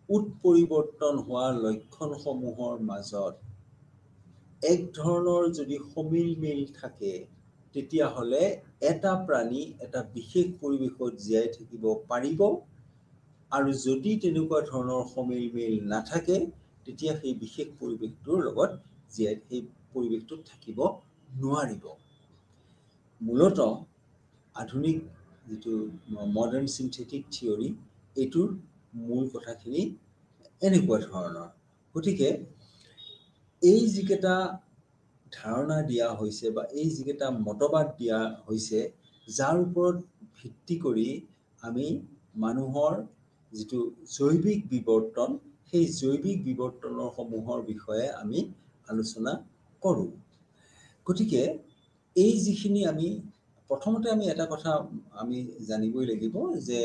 উৎপৰিৱৰ্তন হোৱা লক্ষণসমূহৰ মাজত এক ধৰণৰ যদি সমিলমিল থাকে, তেতিয়াহ'লে এটা প্ৰাণী এটা বিশেষ পৰিৱেশত জীয়াই থাকিব পাৰিব, আৰু যদি তেনেকুৱা ধৰণৰ সমিলমিল নাথাকে, তেতিয়া সেই বিশেষ পৰিৱেশটোৰ লগত সেই পৰিৱেশটোত থাকিব নোৱাৰিব। মূলতঃ আধুনিক যিটো মডাৰ্ণ চিন্থেটিক থিয়ৰি, এইটোৰ মূল কথাখিনি এনেকুৱা ধৰণৰ। গতিকে এই যিকেইটা ধাৰণা দিয়া হৈছে বা এই যিকেইটা মতবাদ দিয়া হৈছে, যাৰ ওপৰত ভিত্তি কৰি আমি মানুহৰ যিটো জৈৱিক বিৱৰ্তন, সেই জৈৱিক বিৱৰ্তনৰ সমূহৰ বিষয়ে আমি আলোচনা কৰোঁ। গতিকে এই যিখিনি আমি প্ৰথমতে আমি এটা কথা আমি জানিবই লাগিব যে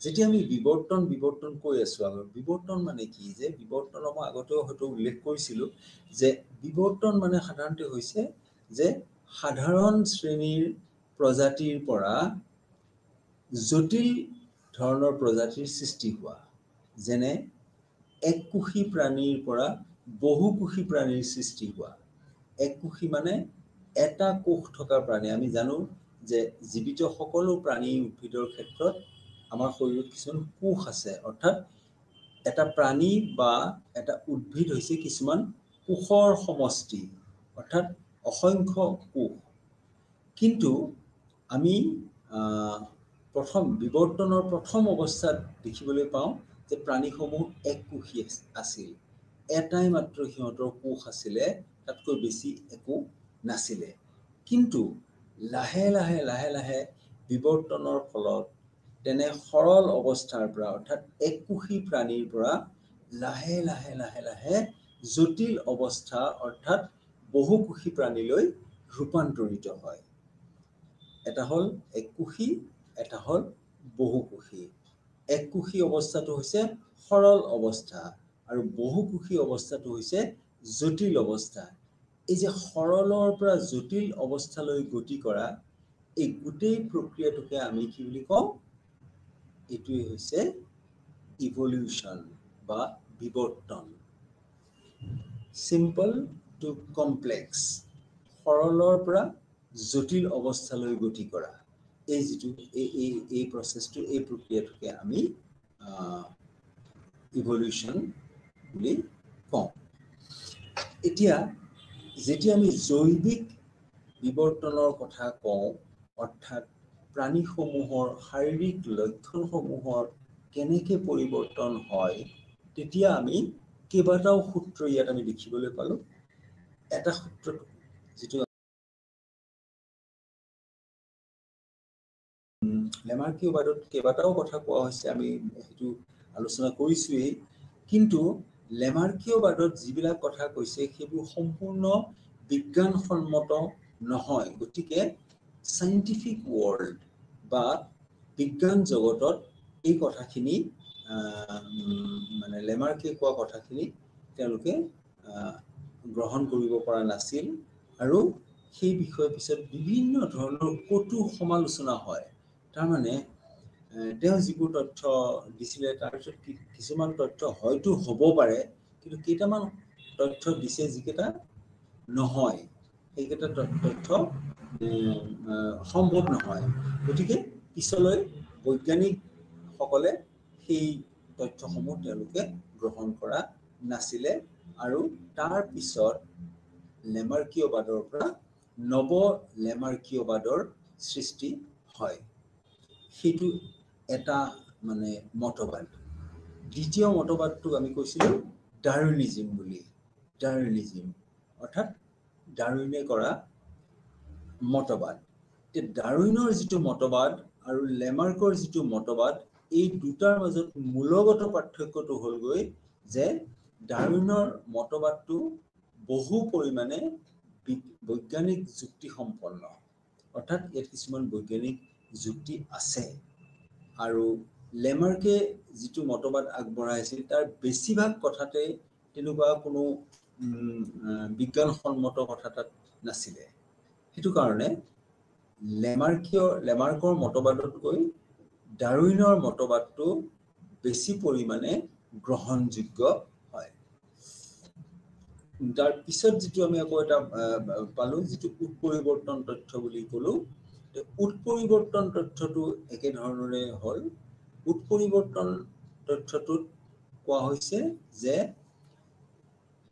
যেতিয়া আমি বিৱৰ্তন কৈ আছোঁ, বিৱৰ্তন মানে কি, যে বিৱৰ্তনৰ মই আগতেও হয়তো উল্লেখ কৰিছিলোঁ যে বিৱৰ্তন মানে সাধাৰণতে হৈছে যে সাধাৰণ শ্ৰেণীৰ প্ৰজাতিৰ পৰা জটিল ধৰণৰ প্ৰজাতিৰ সৃষ্টি হোৱা। যেনে এককোষী প্ৰাণীৰ পৰা বহুকোষী প্ৰাণীৰ সৃষ্টি হোৱা। এককোষী মানে এটা কোষ থকা প্ৰাণী। আমি জানো যে জীৱিত সকলো প্ৰাণী, উদ্ভিদৰ ক্ষেত্ৰত আমাৰ শৰীৰত কিছুমান কোষ আছে। অৰ্থাৎ এটা প্ৰাণী বা এটা উদ্ভিদ হৈছে কিছুমান কোষৰ সমষ্টি, অৰ্থাৎ অসংখ্য কোষ। কিন্তু আমি বিৱৰ্তনৰ প্ৰথম অৱস্থাত দেখিবলৈ পাওঁ যে প্ৰাণীসমূহ এককোষী আছিল। এটাই মাত্ৰ সিহঁতৰ কোষ আছিলে, তাতকৈ বেছি একো নাছিলে। কিন্তু লাহে লাহে বিৱৰ্তনৰ ফলত তেনে সৰল অৱস্থাৰ পৰা, অৰ্থাৎ এককোষী প্ৰাণীৰ পৰা লাহে লাহে জটিল অৱস্থা, অৰ্থাৎ বহুকোষী প্ৰাণীলৈ ৰূপান্তৰিত হয়। এটা হ'ল এককোষী, এটা হ'ল বহুকোষী। এককোষী অৱস্থাটো হৈছে সৰল অৱস্থা আৰু বহুকোষী অৱস্থাটো হৈছে জটিল অৱস্থা। এই যে সৰলৰ পৰা জটিল অৱস্থালৈ গতি কৰা এই গোটেই প্ৰক্ৰিয়াটোকে আমি কি বুলি কওঁ? এইটোৱে হৈছে ইভলিউশ্যন বা বিৱৰ্তন। চিম্পল টু কমপ্লেক্স, সৰলৰ পৰা জটিল অৱস্থালৈ গতি কৰা এই যিটো এই প্ৰচেছটো, এই প্ৰক্ৰিয়াটোকে আমি ইভলিউশ্যন বুলি কওঁ। এতিয়া যেতিয়া আমি জৈৱিক বিৱৰ্তনৰ কথা কওঁ, অৰ্থাৎ প্ৰাণীসমূহৰ শাৰীৰিক লক্ষণসমূহৰ কেনেকৈ পৰিৱৰ্তন হয়, তেতিয়া আমি কেইবাটাও সূত্ৰ ইয়াত আমি দেখিবলৈ পালোঁ। এটা সূত্ৰ যিটো লেমাৰ্কিওবাদত কেইবাটাও কথা কোৱা হৈছে, আমি সেইটো আলোচনা কৰিছোৱেই। কিন্তু লেমাৰ্কিওবাদত যিবিলাক কথা কৈছে সেইবোৰ সম্পূৰ্ণ বিজ্ঞানসন্মত নহয়। গতিকে চাইণ্টিফিক ৱৰ্ল্ড বা বিজ্ঞান জগতত এই কথাখিনি মানে লেমাৰ্কে কোৱা কথাখিনি তেওঁলোকে গ্ৰহণ কৰিব পৰা নাছিল, আৰু সেই বিষয়ে পিছত বিভিন্ন ধৰণৰ কটু সমালোচনা হয়। তাৰমানে তেওঁ যিবোৰ তথ্য দিছিলে তাৰপিছত কিছুমান তথ্য হয়তো হ'ব পাৰে, কিন্তু কেইটামান তথ্য দিছে যিকেইটা নহয়, সেইকেইটা তথ্য সম্ভৱ নহয়। গতিকে পিছলৈ বৈজ্ঞানিকসকলে সেই তথ্যসমূহ তেওঁলোকে গ্ৰহণ কৰা নাছিলে, আৰু তাৰ পিছত লেমাৰ্কিয়বাদৰ পৰা নৱ লেমাৰ্কিয়বাদৰ সৃষ্টি হয়। সেইটো এটা মানে মতবাদ। দ্বিতীয় মতবাদটো আমি কৈছিলোঁ ডাৰউইনিজম বুলি। ডাৰউইনিজম অৰ্থাৎ ডাৰউইনে কৰা মতবাদ। ডাৰউইনৰ যিটো মতবাদ আৰু লেমাৰ্কৰ যিটো মতবাদ, এই দুটাৰ মাজত মূলগত পাৰ্থক্যটো হ'লগৈ যে ডাৰউইনৰ মতবাদটো বহু পৰিমাণে বৈজ্ঞানিক যুক্তি সম্পন্ন, অৰ্থাৎ ইয়াত কিছুমান বৈজ্ঞানিক যুক্তি আছে। আৰু লেমাৰ্কে যিটো মতবাদ আগবঢ়াইছিল তাৰ বেছিভাগ কথাতে তেনেকুৱা কোনো বিজ্ঞানসন্মত কথা তাত নাছিলে। সেইটো কাৰণে লেমাৰ্কৰ মতবাদতকৈ ডাৰউইনৰ মতবাদটো বেছি পৰিমাণে গ্ৰহণযোগ্য হয়। তাৰ পিছত যিটো আমি আকৌ এটা পালোঁ, যিটো উৎপৰিৱৰ্তন তথ্য বুলি ক'লোঁ, উৎপৰিৱৰ্তন তথ্যটো একেধৰণৰে হ'ল। উৎপৰিৱৰ্তন তথ্যটোত কোৱা হৈছে যে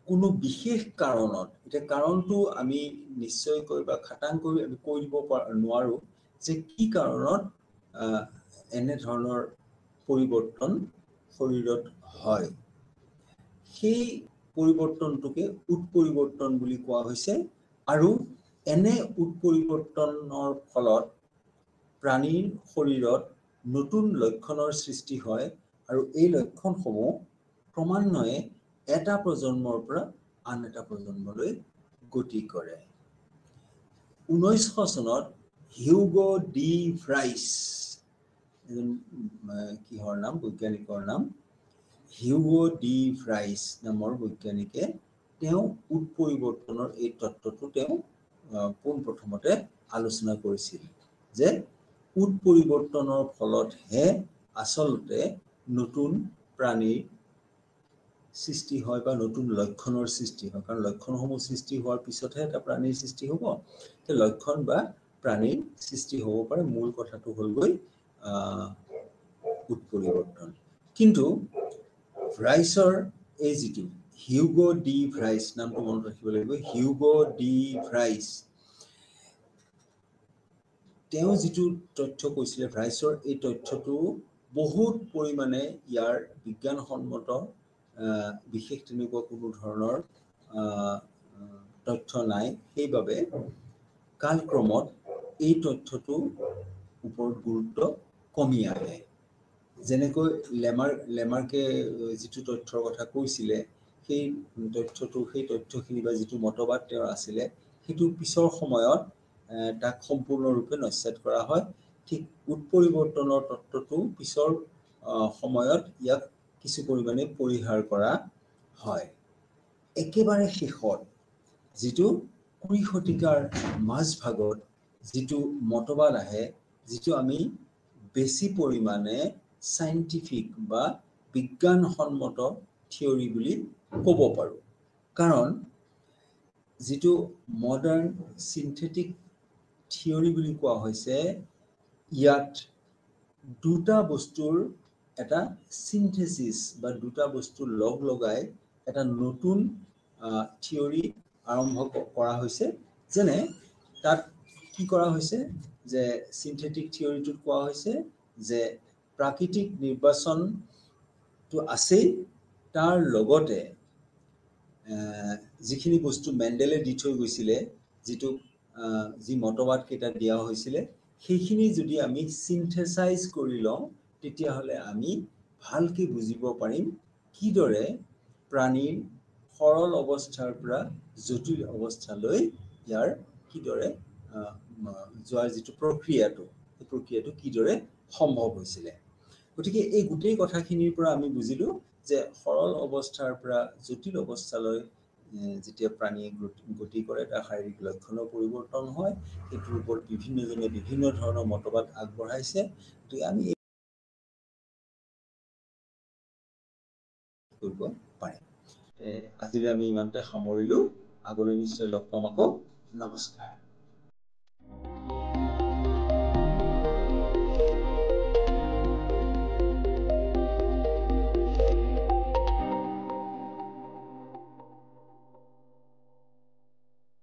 কোনো বিশেষ কাৰণত, এতিয়া কাৰণটো আমি নিশ্চয়কৈ বা খাটাংকৈ আমি কৈ দিব নোৱাৰোঁ যে কি কাৰণত এনেধৰণৰ পৰিৱৰ্তন শৰীৰত হয়। সেই পৰিৱৰ্তনটোকে উৎপৰিৱৰ্তন বুলি কোৱা হৈছে। আৰু এনে উৎপৰিৱৰ্তনৰ ফলত প্ৰাণীৰ শৰীৰত নতুন লক্ষণৰ সৃষ্টি হয়, আৰু এই লক্ষণসমূহ ক্ৰমান্বয়ে এটা প্ৰজন্মৰ পৰা আন এটা প্ৰজন্মলৈ গতি কৰে। 1900 চনত হিউগো ডি ফ্ৰাইছ, এজন কিহৰ নাম, বৈজ্ঞানিকৰ নাম, হিউগো ডি ফ্ৰাইছ নামৰ বৈজ্ঞানিকে তেওঁ উৎপৰিৱৰ্তনৰ এই তত্ত্বটো তেওঁ পোনপ্ৰথমতে আলোচনা কৰিছিল যে উৎপৰিৱৰ্তনৰ ফলতহে আচলতে নতুন প্ৰাণীৰ সৃষ্টি হয় বা নতুন লক্ষণৰ সৃষ্টি হয়। কাৰণ লক্ষণসমূহ সৃষ্টি হোৱাৰ পিছতহে এটা প্ৰাণীৰ সৃষ্টি হ'ব। লক্ষণ বা প্ৰাণীৰ সৃষ্টি হ'ব পাৰে, মূল কথাটো হ'লগৈ উৎপৰিৱৰ্তন। কিন্তু ফ্ৰাইছৰ এই যিটো হিউগো ডি ফ্ৰাইছ, নামটো মনত ৰাখিব লাগিব, হিউগো ডি ফ্ৰাইছ, তেওঁ যিটো তথ্য কৈছিলে ফ্ৰাইছৰ, এই তথ্যটো বহুত পৰিমাণে ইয়াৰ বিজ্ঞানসন্মত বিশেষ তেনেকুৱা কোনো ধৰণৰ তথ্য নাই। সেইবাবে কালক্ৰমত এই তথ্যটোৰ ওপৰত গুৰুত্ব কমি আহে। যেনেকৈ লেমাৰ্কে যিটো তথ্যৰ কথা কৈছিলে, সেই তথ্যখিনি বা যিটো মতবাদ তেওঁৰ আছিলে, সেইটো পিছৰ সময়ত তাক সম্পূৰ্ণৰূপে নস্যাৎ কৰা হয়। ঠিক উৎপৰিৱৰ্তনৰ তত্ত্বটো পিছৰ সময়ত ইয়াক কিছু পৰিমাণে পৰিহাৰ কৰা হয়। একেবাৰে শেষত যিটো 20 শতিকাৰ মাজভাগত যিটো মতবাদ আহে, যিটো আমি বেছি পৰিমাণে চাইণ্টিফিক বা বিজ্ঞানসন্মত থিয়ৰী বুলি ক'ব পাৰোঁ। কাৰণ যিটো মডাৰ্ণ চিন্থেটিক থিয়ৰী বুলি কোৱা হৈছে, ইয়াত দুটা বস্তুৰ এটা চিন্থেচিছ বা দুটা বস্তু লগ লগাই এটা নতুন থিয়ৰী আৰম্ভ কৰা হৈছে। যেনে তাত কি কৰা হৈছে যে চিন্থেটিক থিয়ৰীটোত কোৱা হৈছে যে প্ৰাকৃতিক নিৰ্বাচনটো আছেই, তাৰ লগতে যিখিনি বস্তু মেণ্ডেলে দি থৈ গৈছিলে, যি মতবাদ কেইটা দিয়া হৈছিলে, সেইখিনি যদি আমি চিন্থেচাইজ কৰি লওঁ, তেতিয়াহ'লে আমি ভালকৈ বুজিব পাৰিম কিদৰে প্ৰাণীৰ সৰল অৱস্থাৰ পৰা জটিল অৱস্থালৈ ইয়াৰ কিদৰে যোৱাৰ যিটো প্ৰক্ৰিয়াটো, সেই প্ৰক্ৰিয়াটো কিদৰে সম্ভৱ হৈছিলে। গতিকে এই গোটেই কথাখিনিৰ পৰা আমি বুজিলোঁ যে সৰল অৱস্থাৰ পৰা জটিল অৱস্থালৈ যেতিয়া প্ৰাণীয়ে গতি কৰে, তাৰ শাৰীৰিক লক্ষণৰ পৰিৱৰ্তন হয়। সেইটোৰ ওপৰত বিভিন্নজনে বিভিন্ন ধৰণৰ মতবাদ আগবঢ়াইছে। গতিকে আমি কৰিব পাৰে। আজিলৈ আমি ইমানতে সামৰিলোঁ। আগলৈ নিশ্চয় লগ পাম আকৌ। নমস্কাৰ।